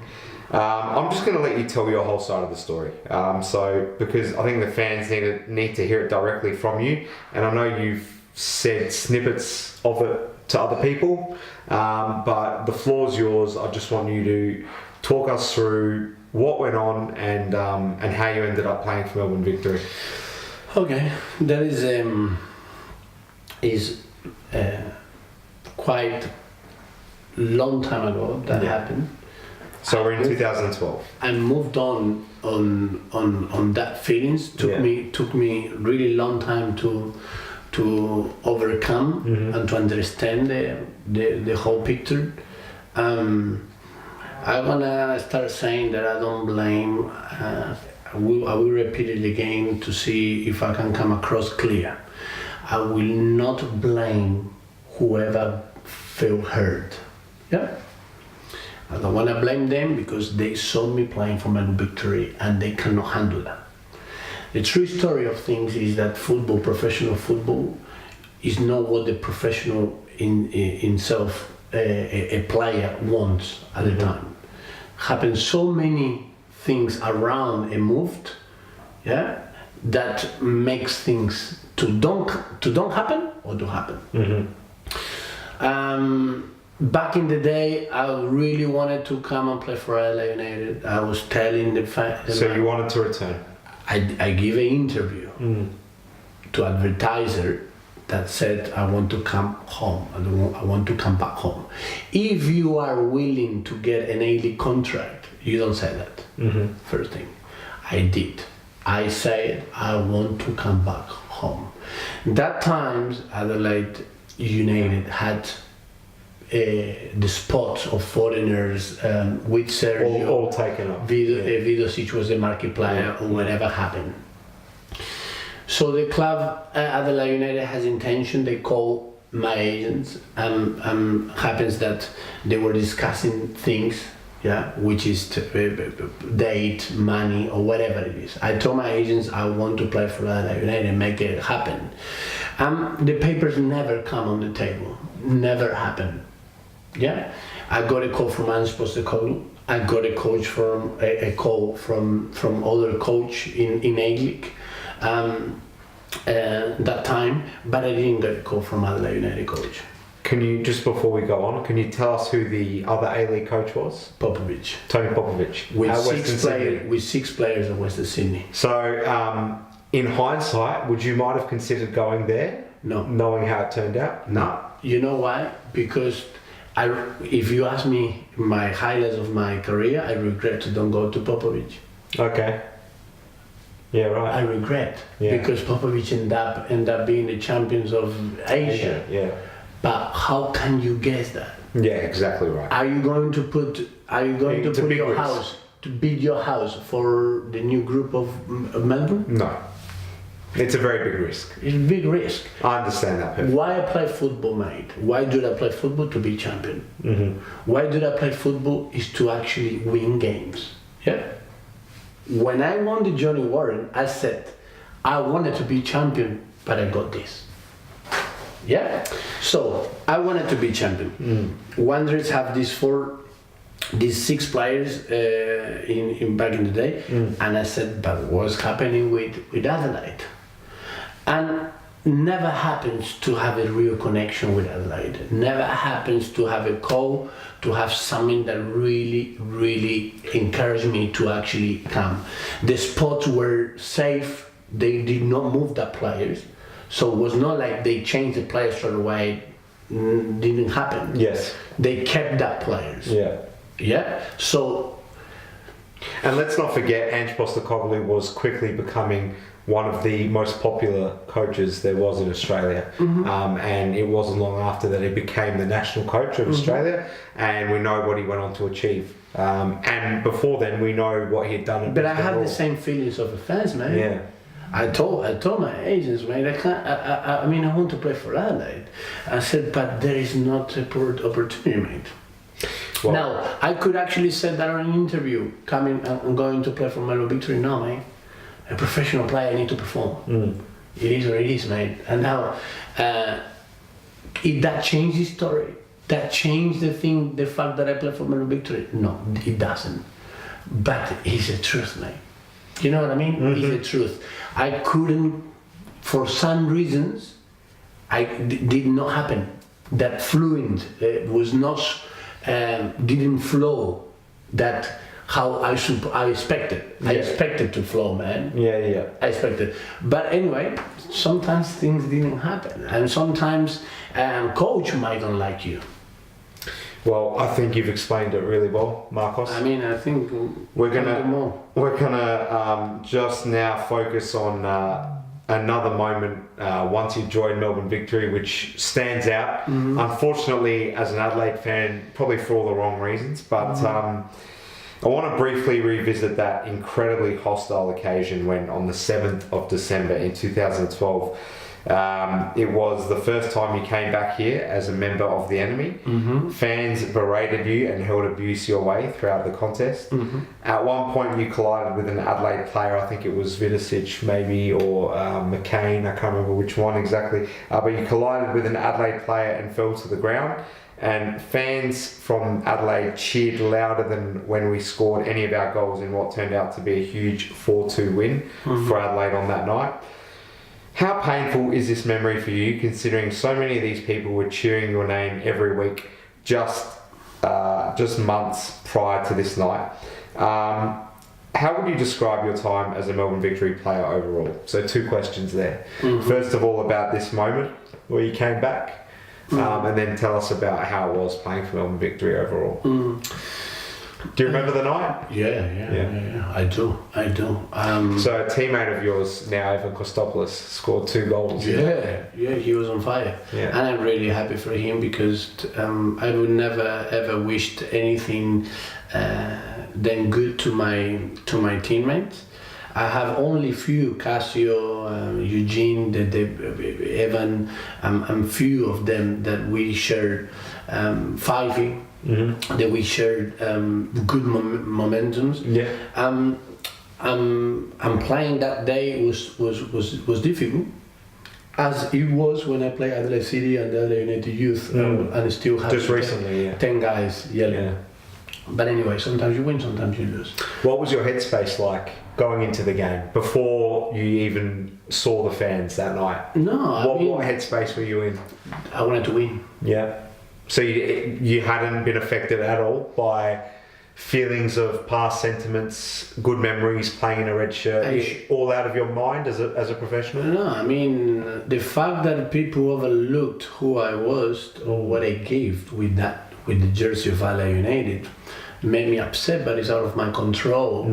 I'm just going to let you tell your whole side of the story. Because I think the fans need to hear it directly from you, and I know you've said snippets of it to other people, but the floor's yours. I just want you to talk us through what went on and how you ended up playing for Melbourne Victory. Okay, that is quite long time ago that happened. So we're in 2012. I moved on that feelings. Took me really long time to overcome and to understand the whole picture. I'm gonna start saying that I don't blame. I will repeat it again to see if I can come across clear. I will not blame whoever felt hurt. Yeah. I don't want to blame them because they saw me playing for Melbourne Victory and they cannot handle that. The true story of things is that football, professional football, is not what the professional in self, a player wants at the time. Happen so many things around a moved, that makes things to don't happen or to happen. Back in the day, I really wanted to come and play for Adelaide United. I was telling the fans. So you wanted to return? I gave an interview to advertiser that said, I want to come home. I want to come back home. If you are willing to get an A-League contract, you don't say that. First thing. I did. I said, I want to come back home. That time, Adelaide United had the spot of foreigners with Sergio, all taken up. Vidosic was the market player or whatever happened. So the club, Adelaide United, has intention. They call my agents. Happens that they were discussing things, which is date, money, or whatever it is. I told my agents I want to play for Adelaide United and make it happen. The papers never come on the table. Never happened. I got a call from Ange Postecoglou. I got a call from other coach in A-League. that time, but I didn't get a call from Adelaide United coach. Can you, just before we go on, can you tell us who the other A-League coach was? Popovich. Tony Popovich. With 6 players at Western Sydney. So, in hindsight, would you might have considered going there? No. Knowing how it turned out? No. You know why? Because if you ask me my highlights of my career, I regret to don't go to Popovich. Okay. Yeah, right. I regret because Popovich end up being the champions of Asia. Yeah. But how can you guess that? Yeah, exactly right. Are you going to put your house to build your house for the new group of Melbourne? No. It's a very big risk. It's a big risk. I understand that perfectly. Why I play football, mate? Why do I play football? To be champion. Mm-hmm. Why do I play football? Is to actually win games. Yeah. When I won the Johnny Warren, I said I wanted to be champion, but I got this. Yeah. So I wanted to be champion. Wanderers have these 6 players in back in the day, and I said, but what's happening with Adelaide? And never happens to have a real connection with Adelaide. Never happens to have a call, to have something that really, really encouraged me to actually come. The spots were safe. They did not move the players. So it was not like they changed the players straight away. Didn't happen. Yes. They kept that players. Yeah. Yeah. So. And let's not forget, Ange Postecoglou was quickly becoming one of the most popular coaches there was in Australia. And it wasn't long after that he became the national coach of Australia, and we know what he went on to achieve. And before then, we know what he had done. But I have the same feelings of the fans, man. Yeah. I told my agents, mate, I want to play for Adelaide. I said, but there is not a opportunity, mate. Well, now, I could actually say that on an interview, coming and going to play for Melbourne Victory. No, mate. A professional player, I need to perform. It is what it is, mate. And now, if that changed the story, that changed the fact that I play for Melbourne Victory. No, it doesn't. But it's the truth, mate. You know what I mean? It's the truth. I couldn't, for some reasons, did not happen. That fluent was not, didn't flow. That how I expected. Yeah. I expected to flow, man. Yeah. I expected. But anyway, sometimes things didn't happen, and sometimes coach might not like you. Well, I think you've explained it really well, Marcos. I mean, I think we're gonna just now focus on another moment once you joined Melbourne Victory, which stands out. Unfortunately, as an Adelaide fan, probably for all the wrong reasons, but I want to briefly revisit that incredibly hostile occasion when, on the 7th of December in 2012, it was the first time you came back here as a member of the enemy. Fans berated you and hurled abuse your way throughout the contest. At one point you collided with an Adelaide player, I think it was Vidicic maybe, or McCain, I can't remember which one exactly, but you collided with an Adelaide player and fell to the ground. And fans from Adelaide cheered louder than when we scored any of our goals in what turned out to be a huge 4-2 win for Adelaide on that night. How painful is this memory for you, considering so many of these people were cheering your name every week just months prior to this night? How would you describe your time as a Melbourne Victory player overall? So 2 questions there. First of all, about this moment where you came back, and then tell us about how it was playing for Melbourne Victory overall. Do you remember the night? Yeah. I do. So a teammate of yours now, Ivan Kostopoulos, scored 2 goals. Yeah, he was on fire. Yeah. And I'm really happy for him because I would never ever wished anything than good to my teammates. I have only few, Casio, Eugene, Evan, and few of them that we shared Fivey. That we shared good momentums. Yeah. And playing that day was difficult, as it was when I played Adelaide City and the Adelaide United Youth, and still have just recently, 10 guys yelling. Yeah. But anyway, sometimes you win, sometimes you lose. What was your headspace like going into the game before you even saw the fans that night? No, What headspace were you in? I wanted to win. Yeah. So you hadn't been affected at all by feelings of past sentiments, good memories, playing in a red shirt, all out of your mind as a professional? No, I mean, the fact that people overlooked who I was or what I gave with the jersey of Adelaide United made me upset, but it's out of my control.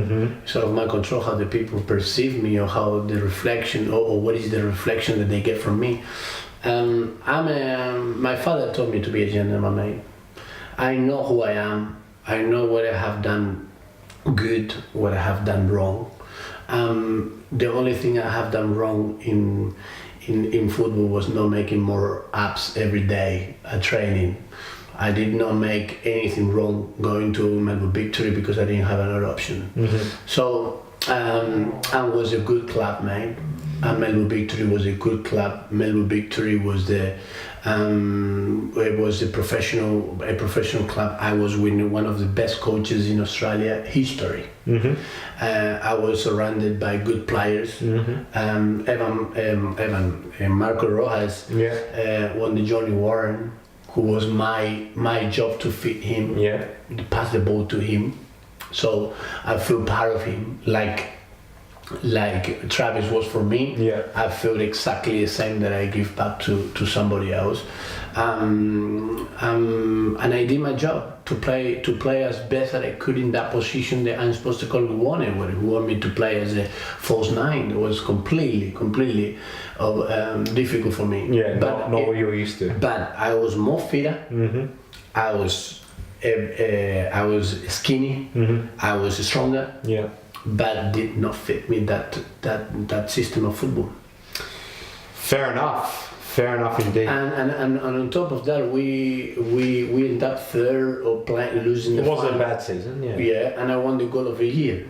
It's out of my control how the people perceive me, or how the reflection, or what is the reflection that they get from me. My father taught me to be a gentleman, mate. I know who I am. I know what I have done good, what I have done wrong. The only thing I have done wrong in football was not making more ups every day at training. I did not make anything wrong going to Melbourne Victory because I didn't have another option. So, I was a good club, mate. Melbourne Victory was a good club. Melbourne Victory was it was a professional club. I was with one of the best coaches in Australia history. I was surrounded by good players. Marco Rojas won the Johnny Warren, who was my job to feed him, to pass the ball to him. So I feel part of him, like Travis was for me. I feel exactly the same that I give back to somebody else. And I did my job to play as best as I could in that position that I'm supposed to call it wanted. Where he wanted me to play as a false nine, it was completely difficult for me. But not what you were used to. But I was more fitter. I was skinny. I was stronger. But did not fit me that system of football. Fair enough indeed. And on top of that, we ended up third or losing the final. It wasn't a bad season, and I won the goal of the year.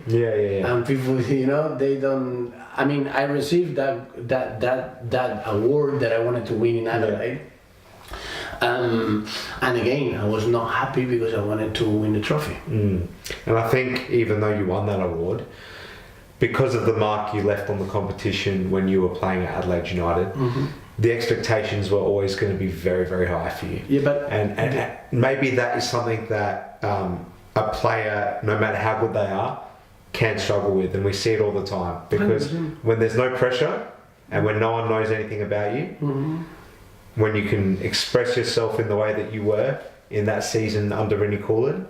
And people, they don't. I mean, I received that award that I wanted to win in Adelaide. And again, I was not happy because I wanted to win the trophy. And I think even though you won that award, because of the mark you left on the competition when you were playing at Adelaide United, the expectations were always going to be very, very high for you. And maybe that is something that a player, no matter how good they are, can struggle with, and we see it all the time. Because when there's no pressure and when no one knows anything about you, when you can express yourself in the way that you were in that season under Rennie Coolin,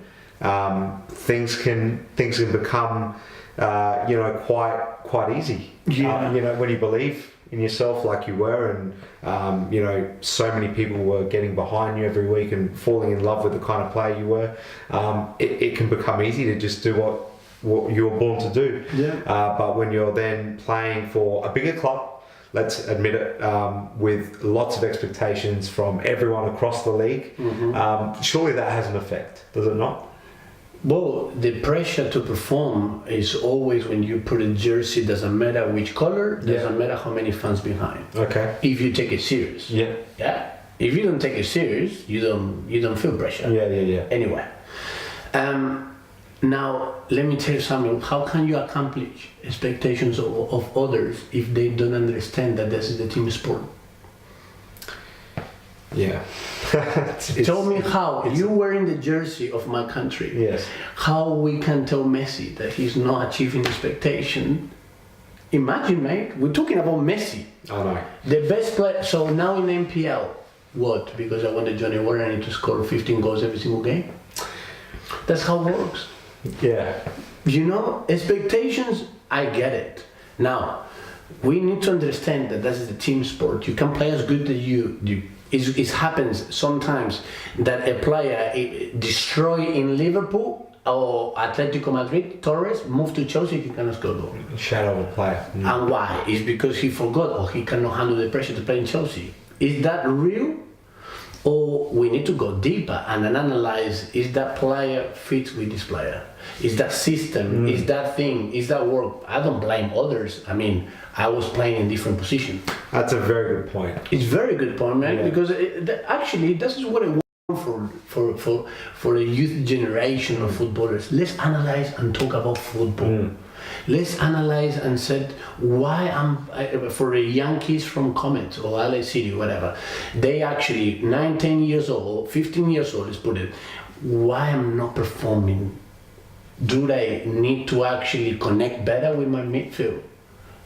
things can become quite easy. When you believe in yourself like you were, and so many people were getting behind you every week and falling in love with the kind of player you were, it can become easy to just do what you were born to do. But when you're then playing for a bigger club, let's admit it, with lots of expectations from everyone across the league, surely that has an effect, does it not? Well, the pressure to perform is always when you put a jersey, doesn't matter which color, doesn't matter how many fans behind. Okay. If you take it serious. If you don't take it serious, you don't feel pressure. Anyway. Now, let me tell you something. How can you accomplish expectations of others if they don't understand that this is a team sport? Tell me how you wearing the jersey of my country. How we can tell Messi that he's not achieving expectation. Imagine, mate. We're talking about Messi. I know. The best player. So now in NPL, what? Because I wanted Johnny Warren, I need to score 15 goals every single game. That's how it works. Expectations, I get it. Now, we need to understand that this is a team sport. You can play as good as you. It happens sometimes that a player destroy in Liverpool or Atletico Madrid, Torres, move to Chelsea, he cannot score goal. Shadow of a player. And why? It's because he forgot or he cannot handle the pressure to play in Chelsea. Is that real? Or we need to go deeper and then analyze, is that player fit with this player? Is that system, is that thing, is that work? I don't blame others. I mean, I was playing in different positions. That's a very good point. It's a very good point, man, because actually, this is what I want. for a youth generation of footballers. Let's analyze and talk about football. Let's analyze and said why for the young kids from Comet or LA City, whatever. They actually 19 years old, 15 years old, let's put it. Why I'm not performing? Do they need to actually connect better with my midfield?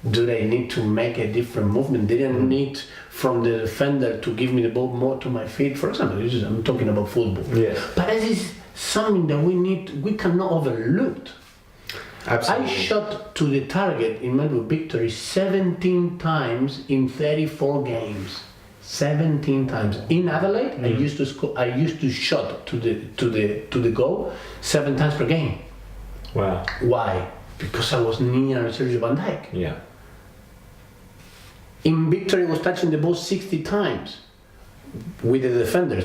Do they need to make a different movement? They didn't need from the defender to give me the ball more to my feet, for example. I'm talking about football. Yes. But this is something that we cannot overlook. Absolutely. I shot to the target in Melbourne Victory 17 times in 34 games. 17 times in Adelaide. I used to score. I used to shot to the goal 7 times per game. Wow. Why? Because I was near Sergio Van Dijk. Yeah. In Victory, I was touching the ball 60 times with the defenders.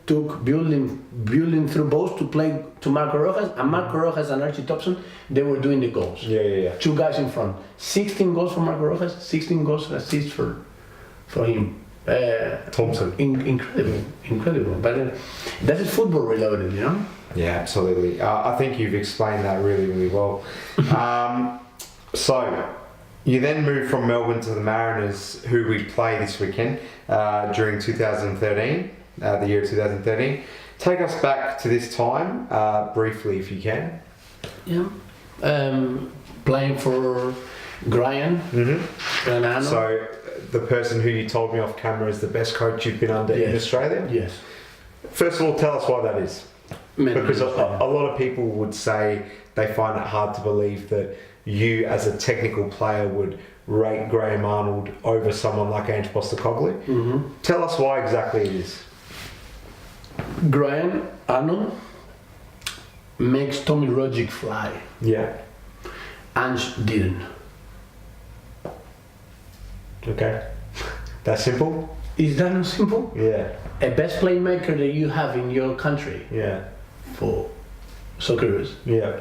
Took building through balls to play to Marco Rojas, and Marco Rojas and Archie Thompson, they were doing the goals. Yeah. 2 guys in front. 16 goals for Marco Rojas, 16 goals assists for him. Thompson. Incredible. But that is football reloaded, you know? Yeah, absolutely. I think you've explained that really, really well. So, you then moved from Melbourne to the Mariners, who we play this weekend during 2013, the year 2013. Take us back to this time, briefly, if you can. Yeah. Playing for Brian. Mm-hmm. So, the person who you told me off camera is the best coach you've been under in Australia? Yes. First of all, tell us why that is. Because a lot of people would say they find it hard to believe that you as a technical player would rate Graham Arnold over someone like Ange Postecoglou. Mm-hmm. Tell us why exactly it is. Graham Arnold makes Tommy Rogic fly. Yeah. Ange didn't. Okay. That simple? Is that not simple? Yeah. A best playmaker that you have in your country. Yeah. For Socceroos. Yeah.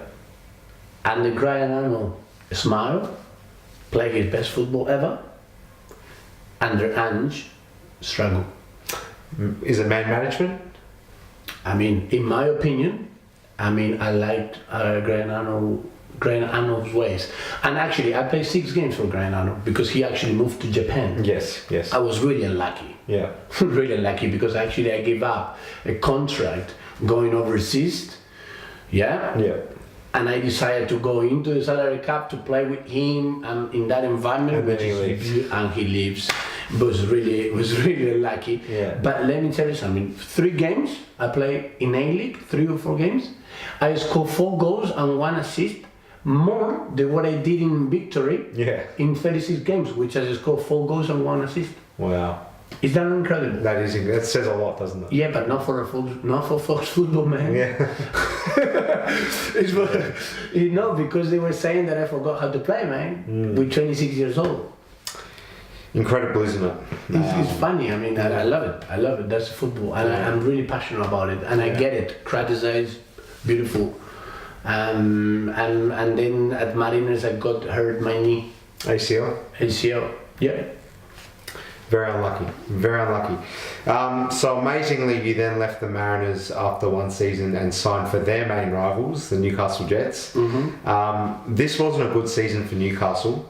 And the Graham Arnold smile, play his best football ever. Under Ange, struggle. Is it man management? I mean, in my opinion, I liked Graham Arnold's ways. And actually, I played 6 games for Graham Arnold because he actually moved to Japan. Yes. I was really unlucky. Yeah. Really unlucky because actually I gave up a contract going overseas. Yeah. Yeah. And I decided to go into the salary cap to play with him and in that environment. And then he leaves. And he leaves. It was really unlucky. Yeah. But let me tell you something. 3 games I played in A-League, 3 or 4 games. I scored 4 goals and 1 assist. More than what I did in Victory. Yeah. In 36 games, which I scored 4 goals and 1 assist. Wow. Is that incredible? That says a lot, doesn't it? Yeah, but not for Fox football, man. Yeah. It's because they were saying that I forgot how to play, man. With 26 years old. Incredible, isn't it? It's funny. I mean, I love it. I love it. That's football, and I'm really passionate about it. And I get it. Criticize, beautiful. And then at Mariners, I got hurt my knee. ACL. Yeah. Very unlucky. So amazingly, you then left the Mariners after 1 season and signed for their main rivals, the Newcastle Jets. Mm-hmm. This wasn't a good season for Newcastle,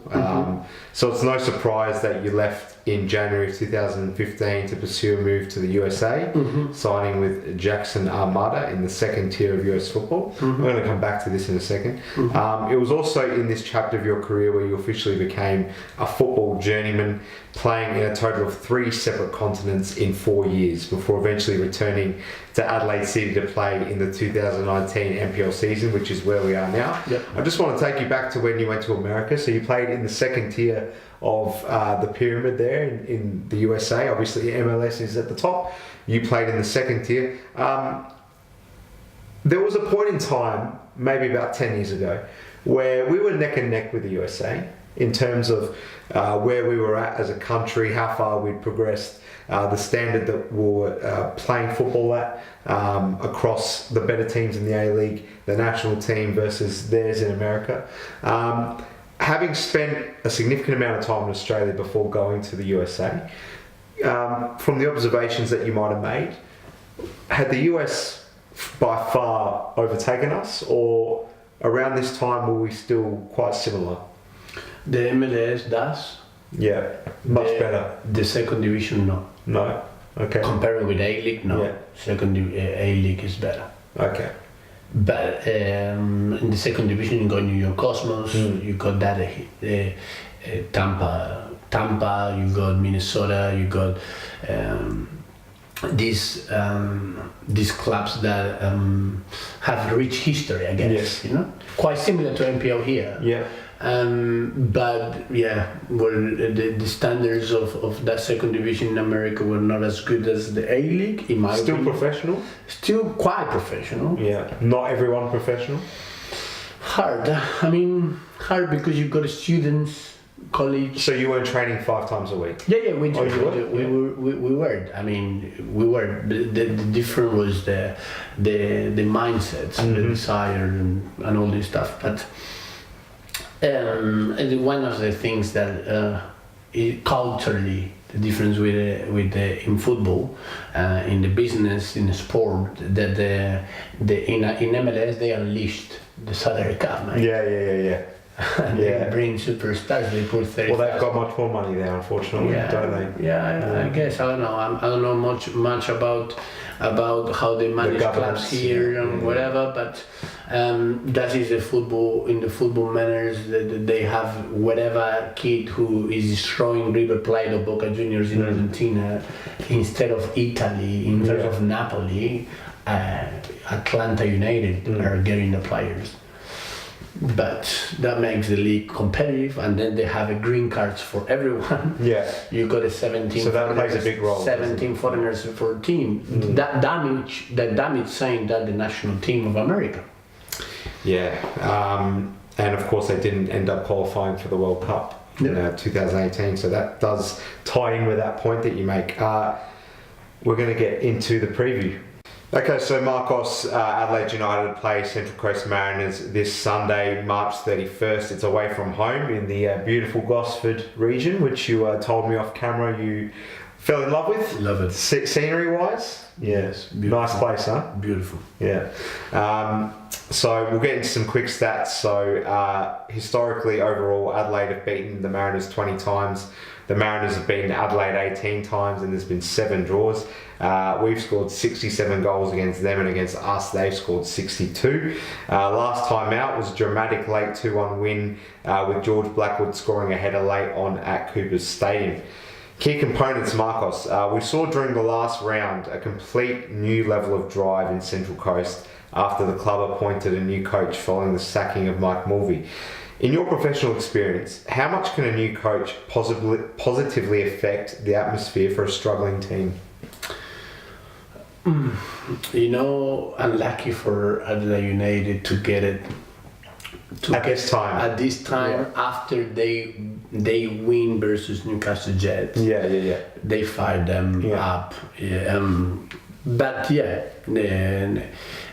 so it's no surprise that you left in January of 2015 to pursue a move to the USA, signing with Jackson Armada in the 2nd tier of US football. We're going to come back to this in a second. It was also in this chapter of your career where you officially became a football journeyman, playing in a total of 3 separate continents in 4 years before eventually returning to Adelaide City to play in the 2019 NPL season, which is where we are now. Yep. I just want to take you back to when you went to America. So you played in the 2nd tier of the pyramid there in the USA. Obviously MLS is at the top. You played in the 2nd tier. There was a point in time, maybe about 10 years ago, where we were neck and neck with the USA in terms of where we were at as a country, how far we'd progressed, the standard that we were playing football at across the better teams in the A-League, the national team versus theirs in America. Having spent a significant amount of time in Australia before going to the USA, from the observations that you might have made, had the US by far overtaken us, or around this time were we still quite similar? The MLS does. Yeah, much better. The second division, no. No. Okay. Comparing with A-League, no. Yeah. A-League is better. Okay. But in the second division, you got New York Cosmos, you got that Tampa, you got Minnesota, you got these clubs that have rich history, I guess. Yes. You know, quite similar to NPL here. Yeah. But yeah, the standards of that second division in America were not as good as the A-League, in my Still opinion. professional? Still quite professional. Yeah. Not everyone professional? Hard. I mean, hard because you've got students, college. So you weren't training 5 times a week? Yeah, we do. Oh, you were? We were. I mean, we were. The difference was the mindset, the desire, and all this stuff. But one of the things that culturally the difference with in football, in the business, in the sport, that in MLS they unleashed the salary cap, man. Yeah. And they bring superstars. They put 30. Well, they've got much more money there, unfortunately, don't they? Yeah, I guess. I don't know. I don't know much about how they manage clubs here and whatever. But that is the football. In the football manners, they have whatever kid who is destroying River Plate or Boca Juniors in Argentina, instead of Italy, instead of Napoli, Atlanta United are getting the players. But that makes the league competitive, and then they have a green cards for everyone. Yeah. You got a 17. So that plays a big role. 17 foreigners for a team. That damage saying that the national team of America. Yeah. And of course they didn't end up qualifying for the World Cup in 2018. So that does tie in with that point that you make. We're going to get into the preview. Okay, so Marcos, Adelaide United play Central Coast Mariners this Sunday, March 31st. It's away from home in the beautiful Gosford region, which you told me off camera you fell in love with. Love it. Scenery-wise? Yes. Beautiful. Nice place, huh? Beautiful. Yeah. So we'll get into some quick stats. So historically, overall, Adelaide have beaten the Mariners 20 times. The Mariners have beaten Adelaide 18 times, and there's been 7 draws. We've scored 67 goals against them, and against us they've scored 62. Last time out was a dramatic late 2-1 win with George Blackwood scoring a header late on at Cooper's Stadium. Key components, Marcos. We saw during the last round a complete new level of drive in Central Coast after the club appointed a new coach following the sacking of Mike Mulvey. In your professional experience, how much can a new coach positively affect the atmosphere for a struggling team? You know, unlucky for Adelaide United to get it at this time after they win versus Newcastle Jets. Yeah. They fired them up. But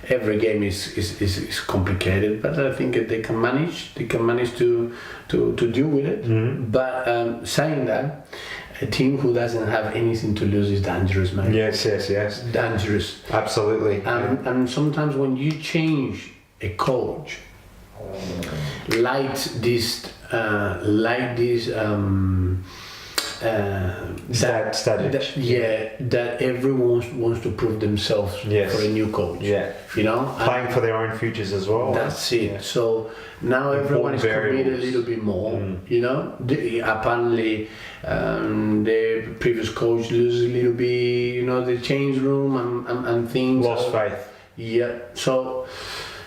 every game is complicated, but I think they can manage. They can manage to deal with it. But saying that, a team who doesn't have anything to lose is dangerous, man. Yes. Dangerous. Absolutely. And sometimes when you change a coach, that everyone wants to prove themselves for a new coach. Yeah. You know, playing for their own futures as well. That's it. Yeah. So now everyone is committed a little bit more. You know, apparently the previous coach loses a little bit. You know, the change room and things. Lost faith. Yeah. So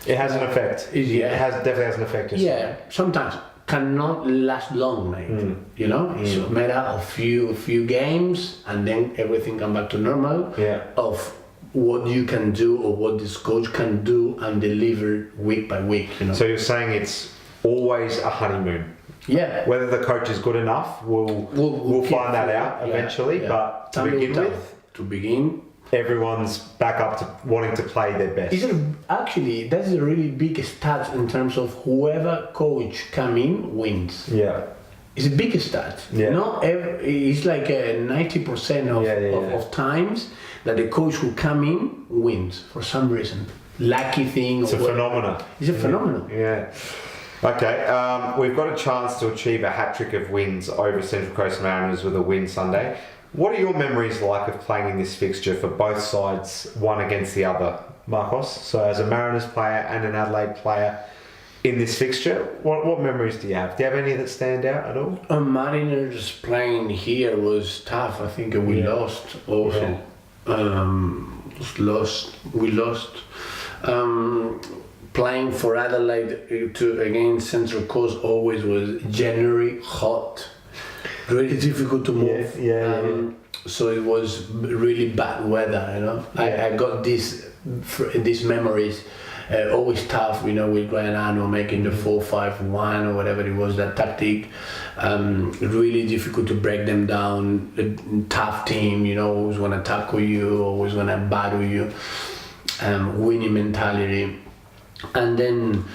it has an effect. It definitely has an effect. Yeah. Sometimes. Cannot last long, mate. You know, it's a matter of few games, and then everything come back to normal. Yeah. Of what you can do or what this coach can do and deliver week by week. You know. So you're saying it's always a honeymoon. Yeah. Whether the coach is good enough, we'll find that out eventually. Yeah. But to begin, everyone's back up to wanting to play their best. That's a really big stat in terms of whoever coach come in wins. Yeah. it's a big stat. Yeah. It's like 90% of times that the coach who come in wins for some reason. Lucky thing. It's a phenomenon. It's a phenomenon. Yeah. Okay, we've got a chance to achieve a hat-trick of wins over Central Coast Mariners with a win Sunday. What are your memories like of playing in this fixture for both sides, one against the other, Marcos? So as a Mariners player and an Adelaide player in this fixture, what memories do you have? Do you have any that stand out at all? Mariners playing here was tough. I think we lost also. We lost. Playing for Adelaide against Central Coast always was January, hot, really difficult to move. So it was really bad weather, you know. I got these memories, always tough, you know, with Granano making the 4-5-1 or whatever it was, that tactic. Really difficult to break them down. A tough team, you know, always want to tackle you, always want to battle you. Winning mentality. And then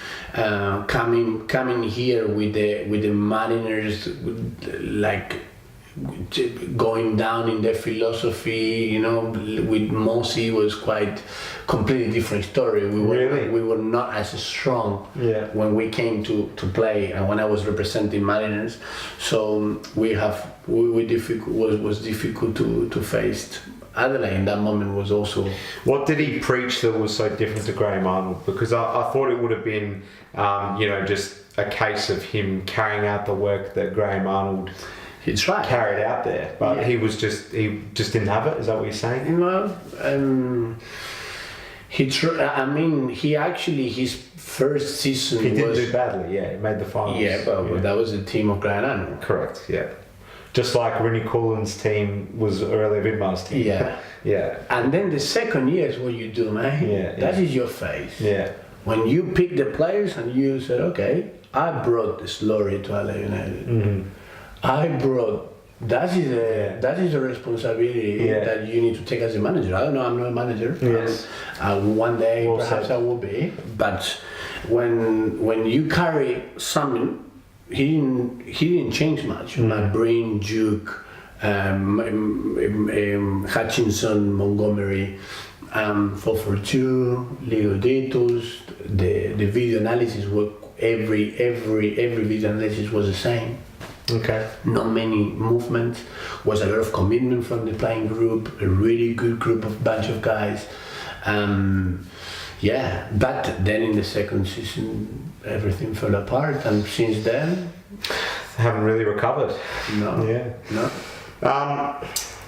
coming here with the Mariners, like going down in their philosophy, you know, with Mossy was quite completely different story. We were not as strong when we came to play and when I was representing Mariners. So was difficult to face. Adelaide in that moment was also... What did he preach that was so different to Graham Arnold? Because I thought it would have been, just a case of him carrying out the work that Graham Arnold carried out there. But he just didn't have it. Is that what you're saying? Well, his first season he didn't do badly. Yeah, he made the finals. Yeah, but that was the team of Graham Arnold. Correct. Yeah. Just like Rennie Cullen's team was earlier Vidmar's team. Yeah. And then the second year is what you do, man. That is your phase. Yeah. When you pick the players and you said, okay, I brought Flores to Adelaide United. Mm-hmm. That is a responsibility that you need to take as a manager. I don't know, I'm not a manager. Yes. One day perhaps I will be. But when you carry something, he didn't change much. Breen, Duke, Hutchinson, Montgomery, 442, Leo Datos. The video analysis work. Every video analysis was the same. Okay. Not many movements. Was a lot of commitment from the playing group. A really good group of bunch of guys. But then in the second season, everything fell apart, and since then, haven't really recovered. No. Yeah. No.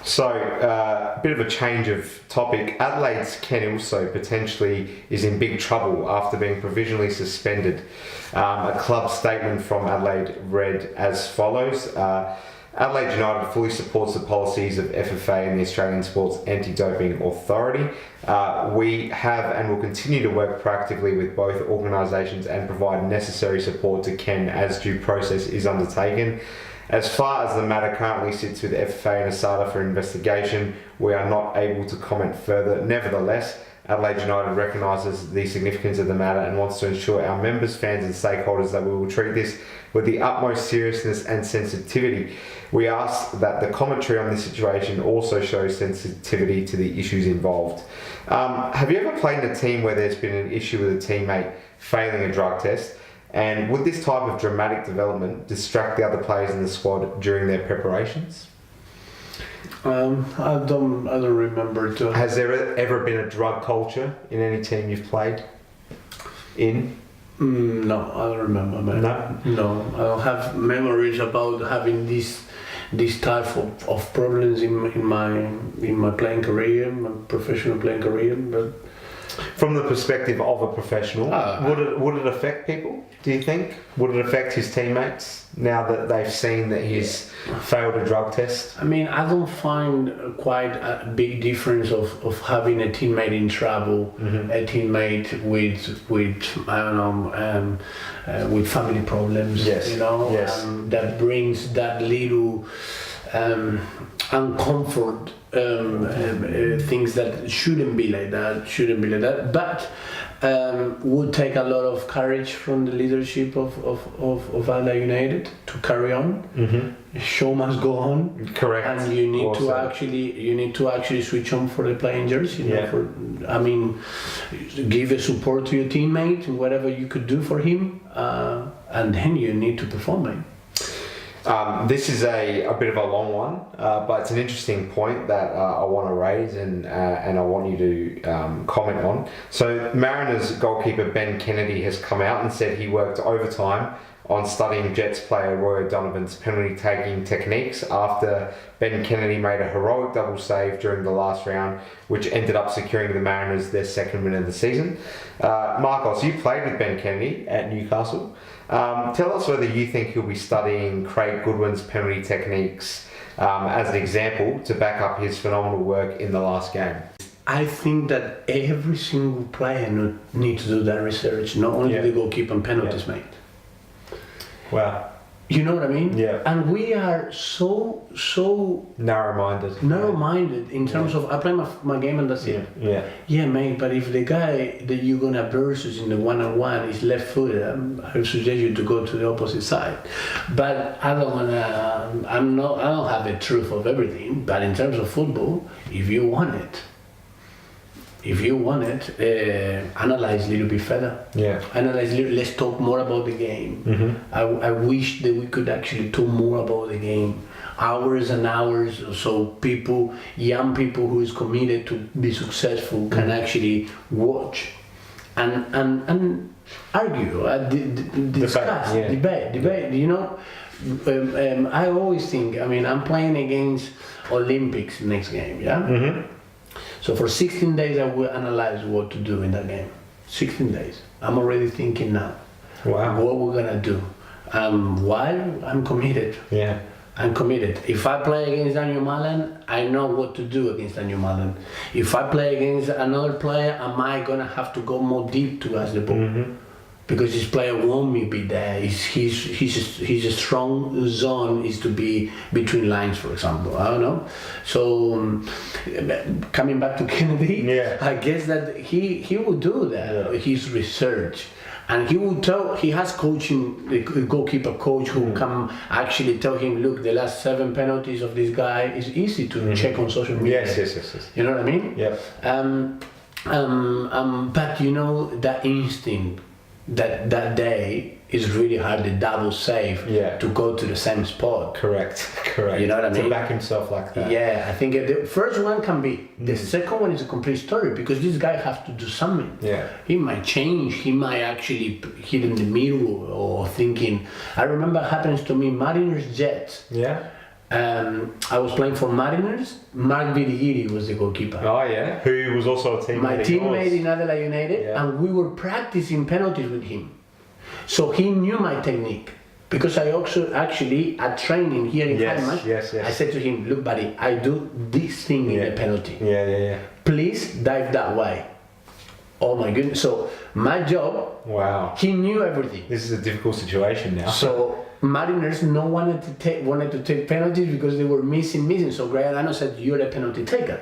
So, a bit of a change of topic. Adelaide's Ken Ilso potentially is in big trouble after being provisionally suspended. A club statement from Adelaide read as follows. Adelaide United fully supports the policies of FFA and the Australian Sports Anti-Doping Authority. We have and will continue to work proactively with both organisations and provide necessary support to Ken as due process is undertaken. As far as the matter currently sits with FFA and ASADA for investigation, we are not able to comment further. Nevertheless, Adelaide United recognises the significance of the matter and wants to ensure our members, fans and stakeholders that we will treat this with the utmost seriousness and sensitivity. We ask that the commentary on this situation also shows sensitivity to the issues involved. Have you ever played in a team where there's been an issue with a teammate failing a drug test? And would this type of dramatic development distract the other players in the squad during their preparations? I don't remember. Has there ever been a drug culture in any team you've played in? No, I don't remember, man. No, I don't have memories about having this type of problems in my playing career, my professional playing career. But from the perspective of a professional, would it affect people? Do you think? Would it affect his teammates now that they've seen that he's failed a drug test? I mean, I don't find quite a big difference of having a teammate in trouble, a teammate with I don't know, with family problems. Yes. You know, that brings that little uncomfort. Things that shouldn't be like that. But would take a lot of courage from the leadership of Adelaide United to carry on. Mm-hmm. Show must go on. Correct. And you need to actually switch on for the playing jersey. Give a support to your teammate, whatever you could do for him, and then you need to perform it. This is a bit of a long one, but it's an interesting point that I want to raise and I want you to comment on. So Mariners goalkeeper Ben Kennedy has come out and said he worked overtime on studying Jets player Roy O'Donovan's penalty taking techniques after Ben Kennedy made a heroic double save during the last round, which ended up securing the Mariners their second win of the season. Marcos, you played with Ben Kennedy at Newcastle. Tell us whether you think he'll be studying Craig Goodwin's penalty techniques as an example to back up his phenomenal work in the last game. I think that every single player needs to do that research, not only the goalkeeper and penalties, mate. Wow. You know what I mean? Yeah. And we are so narrow-minded in terms of I play my game and that's it. Yeah. Yeah, mate. But if the guy that you're gonna versus in the one-on-one is left-footed, I suggest you to go to the opposite side. But I don't wanna. I don't have the truth of everything. But in terms of football, if you want it, analyze a little bit further. Yeah. Let's talk more about the game. Mm-hmm. I wish that we could actually talk more about the game, hours and hours, so young people who is committed to be successful can actually watch and argue, discuss, debate. You know, I always think. I mean, I'm playing against Olympics next game. Yeah. Mm-hmm. So for 16 days I will analyze what to do in that game. 16 days. I'm already thinking now. Wow. What we're gonna do. Why? I'm committed. Yeah. I'm committed. If I play against Daniel Malen, I know what to do against Daniel Malen. If I play against another player, am I gonna have to go more deep to ask the ball? Mm-hmm. Because this player won't me be there. His strong zone is to be between lines, for example. I don't know. So coming back to Kennedy, I guess that he will do that. His research, and he will tell. He has coaching, the goalkeeper coach who can actually tell him, look, the last 7 penalties of this guy is easy to check on social media. Yes. You know what I mean? Yeah. But you know that instinct. That day is really hard, the double save to go to the same spot. Correct. You know what I mean? To back himself like that. Yeah, I think the first one can be. The second one is a complete story because this guy has to do something. Yeah. He might change, he might actually hit in the middle or thinking. I remember it happens to me, Mariners Jets. Yeah. I was playing for Mariners. Mark Virigiri was the goalkeeper. Oh yeah, who was also a teammate. My teammate in Adelaide United, and we were practicing penalties with him. So he knew my technique because I also actually at training here in Heimat, I said to him, "Look, buddy, I do this thing in the penalty. Yeah. Please dive that way." Oh my goodness! So my job. Wow. He knew everything. This is a difficult situation now. So. Mariners wanted to take penalties because they were missing. So Grayalano said, "You're a penalty taker."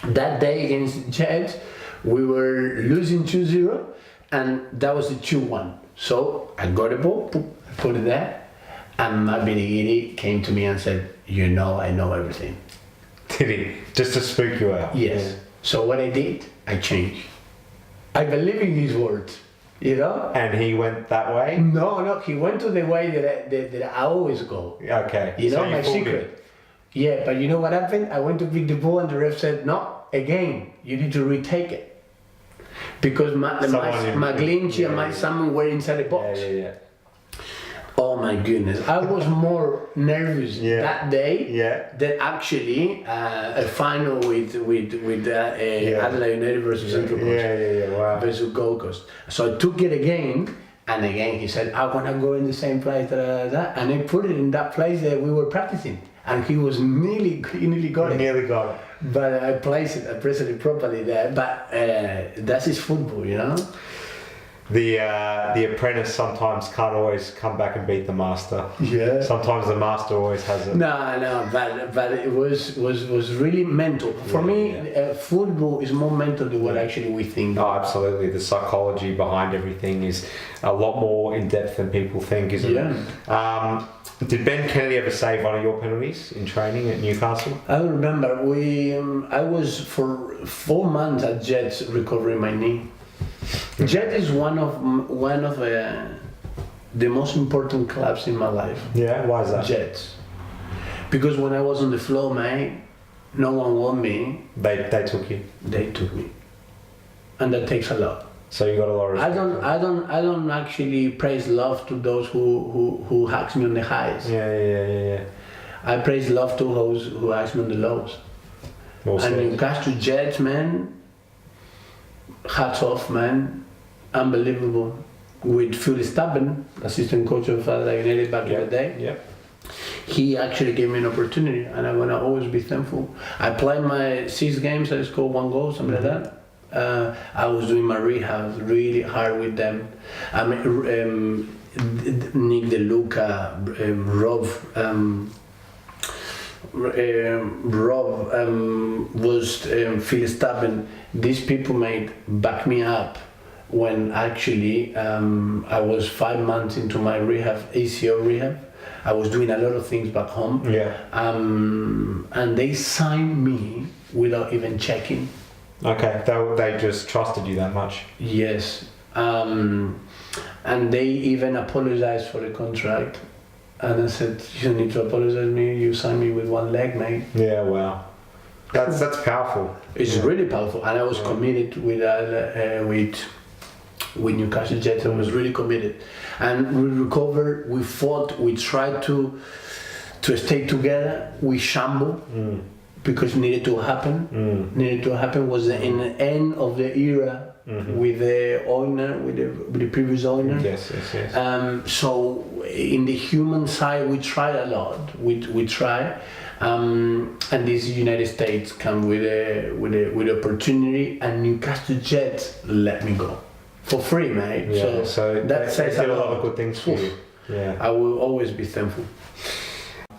That day against Jets, we were losing 2-0, and that was the 2-1. So I got the ball, put it there, and Mabirigiri came to me and said, "You know, I know everything." Did he? Just to spook you out? Yes. Yeah. So what I did, I changed. I believe in his words. You know? And he went that way? No, he went to the way that I always go. Okay. You know, my secret. Yeah, but you know what happened? I went to pick the ball and the ref said, "No, again, you need to retake it." Because Maglinci and someone were inside the box. Yeah. Oh my goodness, I was more nervous that day than actually a final with Adelaide United versus Central Coast. Wow. Versus Gold Coast. So I took it again, and again he said, "I want to go in the same place," and I put it in that place that we were practicing, and he nearly got it. Nearly got it. But I pressed it properly there. But that's his football, you know. the apprentice sometimes can't always come back and beat the master. Yeah. Sometimes the master always has it. No, but it was really mental. For me, football is more mental than what actually we think. Oh, absolutely. The psychology behind everything is a lot more in depth than people think, isn't it? Did Ben Kennedy ever save one of your penalties in training at Newcastle? I don't remember. I was for 4 months at Jets recovering my knee. Jet is one of the most important clubs in my life. Yeah, why is that? Jets, because when I was on the floor, mate, no one wanted me. They took you. They took me, and that takes a lot. So you got a lot of respect. I don't actually praise love to those who hacks me on the highs. Yeah. I praise love to those who hacks me on the lows. Also. And Newcastle Jets, man. Hats off, man. Unbelievable. With Phil Stubben, assistant coach of Adelaide United back in the day. Yeah. He actually gave me an opportunity, and I'm gonna always be thankful. I played my 6 games, I scored 1 goal, something like that. I was doing my rehab really hard with them. I mean, Nick DeLuca, Rob was Phil Stubben. These people back me up when actually I was 5 months into my ACL rehab. I was doing a lot of things back home. Yeah. And they signed me without even checking. Okay, they just trusted you that much. Yes. And they even apologized for the contract. And I said, you don't need to apologize to me. You signed me with 1 leg, mate. Yeah, wow. That's powerful. It's really powerful. And I was committed with Newcastle Jets. I was really committed. And we recovered, we fought, we tried to stay together. We shambled because it needed to happen. Needed to happen was in the end of the era. With the owner, with the previous owner. Yes. So in the human side, we try a lot. We try, and this United States come with a opportunity, and Newcastle Jets let me go for free, mate. Yeah, so that says a lot of good things for you. Yeah, I will always be thankful.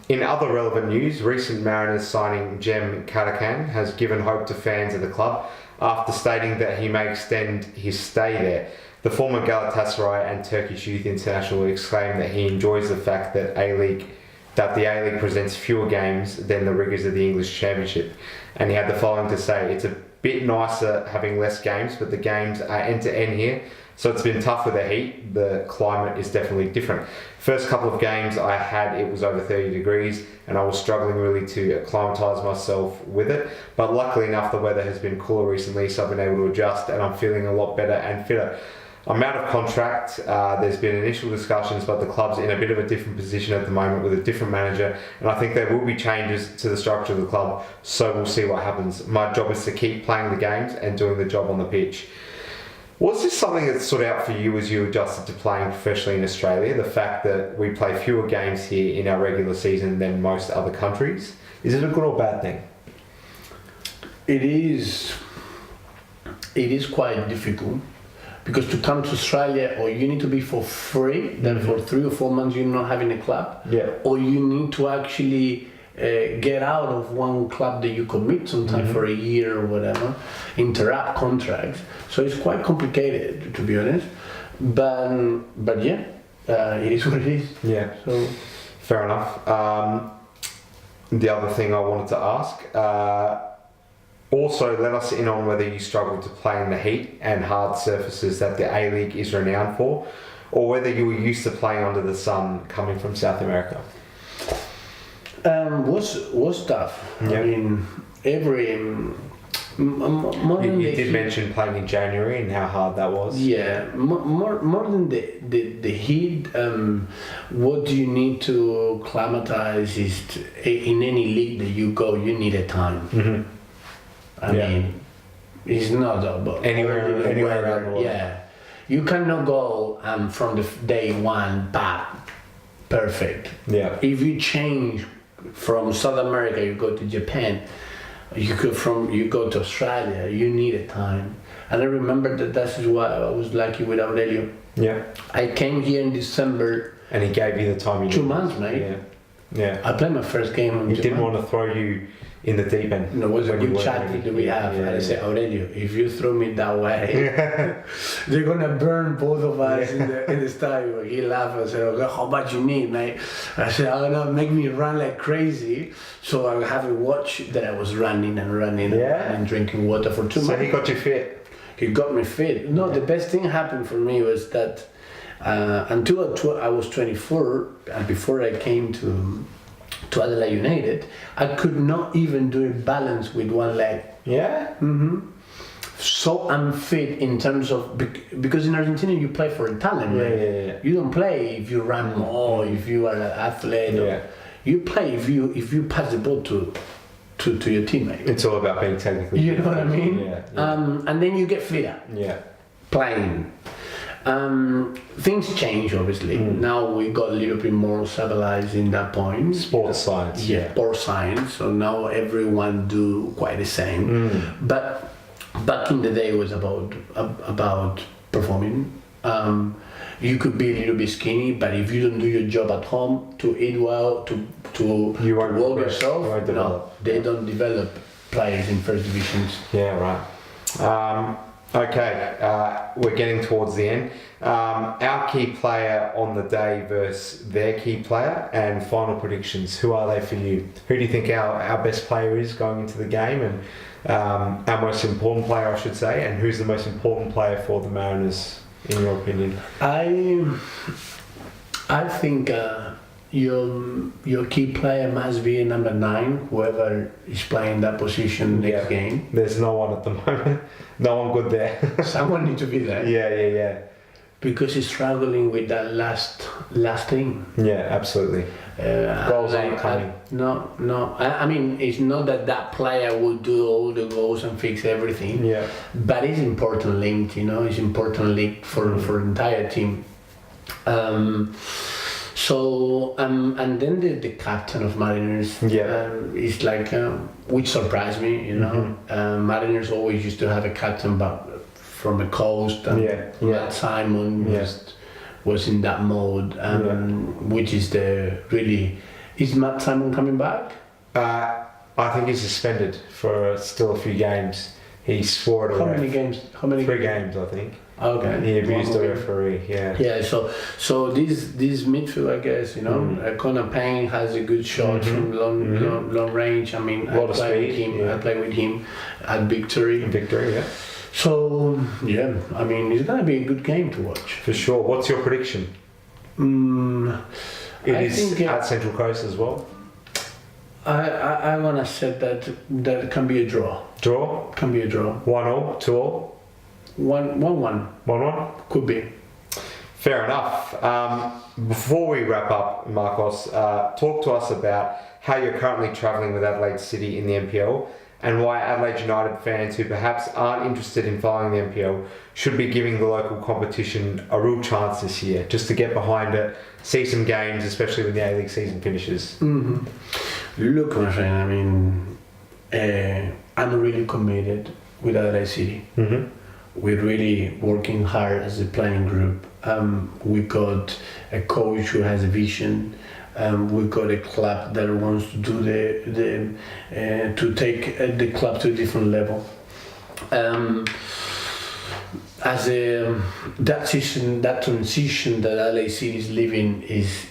In other relevant news, recent Mariners signing Jem Karakan has given hope to fans of the club after stating that he may extend his stay there. The former Galatasaray and Turkish youth international exclaimed that he enjoys the fact that the A-League presents fewer games than the rigours of the English Championship. And he had the following to say: "It's a bit nicer having less games, but the games are end to end here. So it's been tough with the heat. The climate is definitely different. First couple of games I had, it was over 30 degrees and I was struggling really to acclimatise myself with it. But luckily enough, the weather has been cooler recently, so I've been able to adjust and I'm feeling a lot better and fitter. I'm out of contract. There's been initial discussions, but the club's in a bit of a different position at the moment with a different manager, and I think there will be changes to the structure of the club, so we'll see what happens. My job is to keep playing the games and doing the job on the pitch." Was this something that stood out for you as you adjusted to playing professionally in Australia? The fact that we play fewer games here in our regular season than most other countries? Is it a good or bad thing? It is quite difficult. Because to come to Australia, or you need to be for free, then for 3 or 4 months you're not having a club, or you need to actually get out of one club that you commit sometimes for a year or whatever, interrupt contracts. So it's quite complicated, to be honest. But yeah, it is what it is. Yeah. So fair enough. The other thing I wanted to ask. Also, let us in on whether you struggle to play in the heat and hard surfaces that the A-League is renowned for, or whether you were used to playing under the sun coming from South America. Was tough. Yeah. I mean, You did mention playing in January and how hard that was. Yeah, more than the heat. What you need to acclimatize is in any league that you go, you need a time. I mean, it's not about anywhere around the world. Yeah, you cannot go from the day one perfect. Yeah. If you change from South America, you go to Japan, you go to Australia, you need a time. And I remember that's why I was lucky with Aurelio. Yeah. I came here in December. And he gave you the time you needed. 2 months, mate. Yeah. Yeah. I played my first game on He 2 didn't months. want to throw you in the deep end. No, it was a when you good weren't chat ready. that we have. Yeah, And I yeah. said, Aurelio, if you throw me that way, they're gonna burn both of us in the stadium. He laughed and said, okay, how much you need, mate? I said, oh no, make me run like crazy. So I have a watch that I was running and drinking water for 2 months. So he got you fit. He got me fit. No, the best thing happened for me was that until I was 24, and before I came to Adelaide United, I could not even do a balance with one leg. Yeah? So unfit in terms of, because in Argentina you play for a talent, right? Yeah. You don't play if you run more, if you are an athlete. Yeah. Or, you play if you pass the ball to your teammate. It's all about being technically You fit. know what I mean? Yeah. And then you get fitter. Yeah. Playing. Things change obviously. Now we got a little bit more civilized in that point. Sports science. Yeah, sports science. So now everyone do quite the same. But back in the day it was about performing. You could be a little bit skinny, but if you don't do your job at home, to eat well, to You won't work progress, yourself, you won't no, develop. they don't develop players in first divisions. Yeah, right. Okay, we're getting towards the end. Our key player on the day versus their key player, and final predictions. Who are they for you? Who do you think our best player is going into the game, and our most important player, I should say, and who's the most important player for the Mariners, in your opinion? I think your key player must be number 9, whoever is playing that position next game. There's no one at the moment. No one good there. Someone needs to be there. Yeah. Because he's struggling with that last thing. Yeah, absolutely. Goals aren't coming. No. I mean, it's not that player will do all the goals and fix everything. Yeah. But it's important link, It's important link for the entire team. So and then the captain of Mariners is like, which surprised me, Mariners always used to have a captain, but from the coast, and Matt Simon was in that mode, which is is Matt Simon coming back? I think he's suspended for still a few games. He swore at a How ref. many games? 3 games, I think. Okay. He abused the referee. Yeah. Yeah. So this midfield, I guess, Connor Payne has a good shot from long range. I mean, A lot of speed. I play with him at Victory. Victory, yeah. So yeah, I mean, it's gonna be a good game to watch. For sure. What's your prediction? It is at Central Coast as well. I wanna say that it can be a draw. Draw? Can be a draw. 1-1, 2-1? 1-1. 1-1? Could be. Fair enough. Before we wrap up, Marcos, talk to us about how you're currently travelling with Adelaide City in the NPL, and why Adelaide United fans who perhaps aren't interested in following the NPL should be giving the local competition a real chance this year, just to get behind it, see some games, especially when the A-League season finishes. Look, my friend, I mean, I'm really committed with Adelaide City. We're really working hard as a playing group. We got a coach who has a vision. We got a club that wants to do to take the club to a different level. That transition that LA City is living is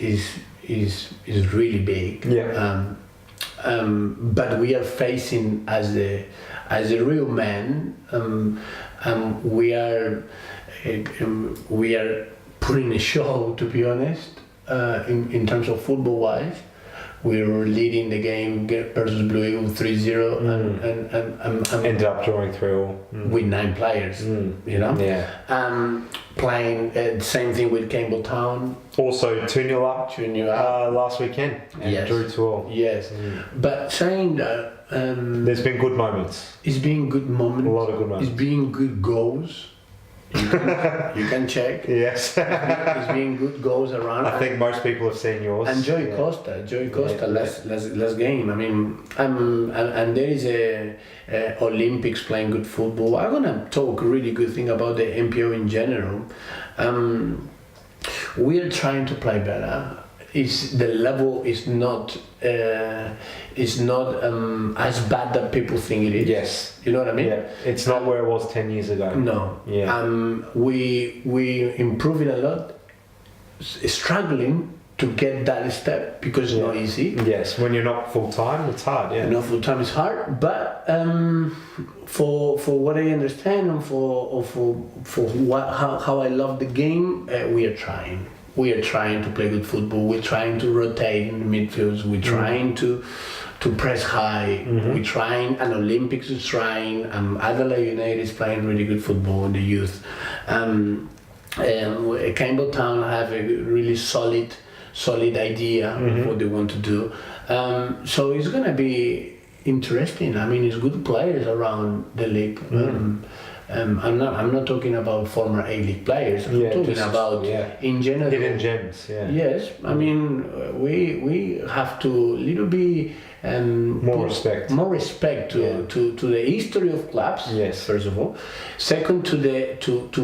really big. Yeah. But we are facing as a real man. We are putting a show, to be honest. In terms of football wise, we were leading the game versus Blue Eagle 3-0 and ended up drawing 3-3 with 9 players. Yeah. Playing the same thing with Campbelltown. Also 2-0 up. 2-0 up last weekend. And yes. drew 2-2. Yes. But saying that, there's been good moments. It's been good moments. A lot of good moments. It's been good goals. You can check. Yes. It's been good goals around. I think most people have seen yours. And Joey Costa, last game. I mean, and there is a Olympics playing good football. I'm gonna talk a really good thing about the MPO in general. We are trying to play better. The level is not as bad that people think it is. Yes. You know what I mean? Yeah. It's not where it was 10 years ago. No. Yeah. We improving a lot. Struggling to get that step because it's not easy. Yes. When you're not full time, it's hard. Yeah. Not full time is hard, but for what I understand and for how I love the game, we are trying. We are trying to play good football. We're trying to rotate in the midfields. We're trying to press high. We're trying, and Olympics is trying. Adelaide United is playing really good football in the youth. Campbelltown have a really solid idea of what they want to do. So it's gonna be interesting. I mean, it's good players around the league. I'm not talking about former A-League players. I'm talking about in general hidden gems. Yeah. Yes, I mean we have to little bit more respect to the history of clubs. Yes. First of all, second to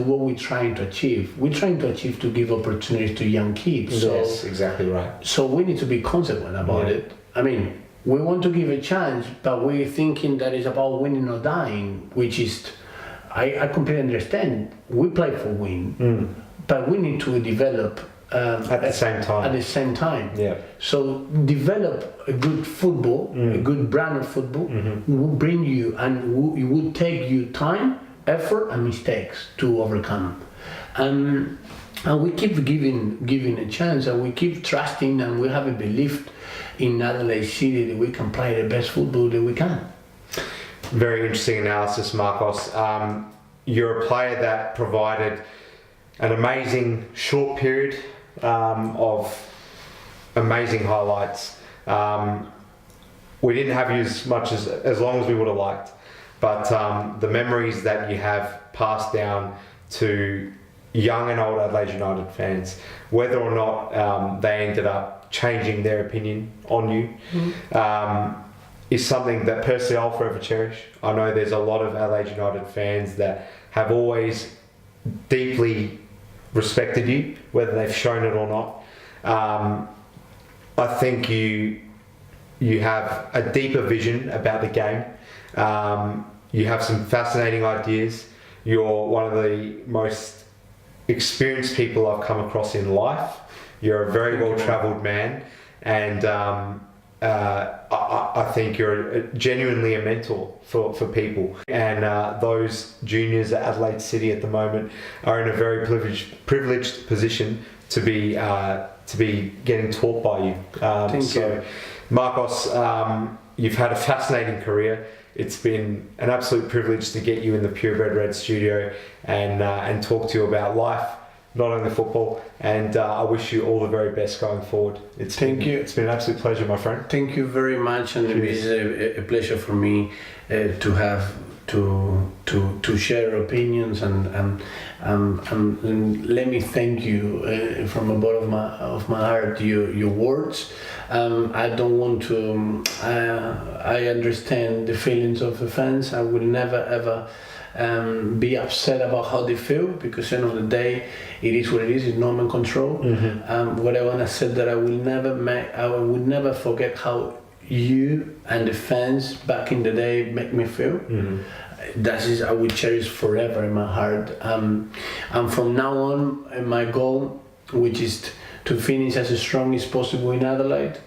what we're trying to achieve. We're trying to achieve to give opportunities to young kids. Yes, exactly right. So we need to be consequent about it. I mean, we want to give a chance, but we're thinking that it's about winning or dying, which is. I completely understand. We play for win, but we need to develop at the same time. At the same time, yeah. So develop a good football, a good brand of football, will bring you and it would take you time, effort, and mistakes to overcome. And we keep giving a chance, and we keep trusting, and we have a belief in Adelaide City that we can play the best football that we can. Very interesting analysis, Marcos. You're a player that provided an amazing short period of amazing highlights. We didn't have you as long as we would have liked, but the memories that you have passed down to young and old Adelaide United fans, whether or not they ended up changing their opinion on you, is something that personally I'll forever cherish. I know there's a lot of Adelaide United fans that have always deeply respected you, whether they've shown it or not. I think you have a deeper vision about the game. You have some fascinating ideas. You're one of the most experienced people I've come across in life. You're a very well-travelled man, and I think you're genuinely a mentor for people. And those juniors at Adelaide City at the moment are in a very privileged position to be getting taught by you. Thank you. Marcos, you've had a fascinating career. It's been an absolute privilege to get you in the Purebred Red studio and talk to you about life, not only football, and I wish you all the very best going forward. Thank you. It's been an absolute pleasure, my friend. Thank you very much, and it's a pleasure for me to have to share opinions and let me thank you from the bottom of my heart. Your words. I don't want to. I understand the feelings of the fans. I will never ever. Be upset about how they feel, because at the end of the day it is what it is. It's normal control. What I want to say that I would never forget how you and the fans back in the day make me feel. That is, I will cherish forever in my heart. And from now on, my goal, which is to finish as strong as possible in Adelaide.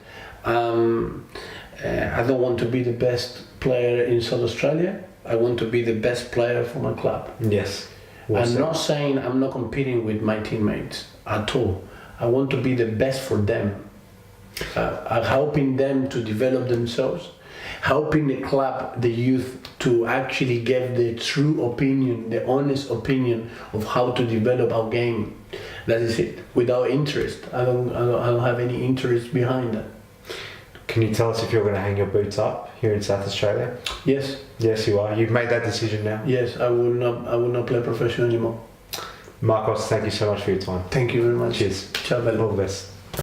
I don't want to be the best player in South Australia. I want to be the best player for my club. Yes. I'm not saying I'm not competing with my teammates at all. I want to be the best for them. Helping them to develop themselves, helping the club, the youth, to actually give the true opinion, the honest opinion of how to develop our game. That is it. Without interest, I don't have any interest behind that. Can you tell us if you're going to hang your boots up here in South Australia? Yes. Yes, you are. You've made that decision now. Yes, I will not play professional anymore. Marcos, thank you so much for your time. Thank you very much. Cheers. Ciao, bello. All the best.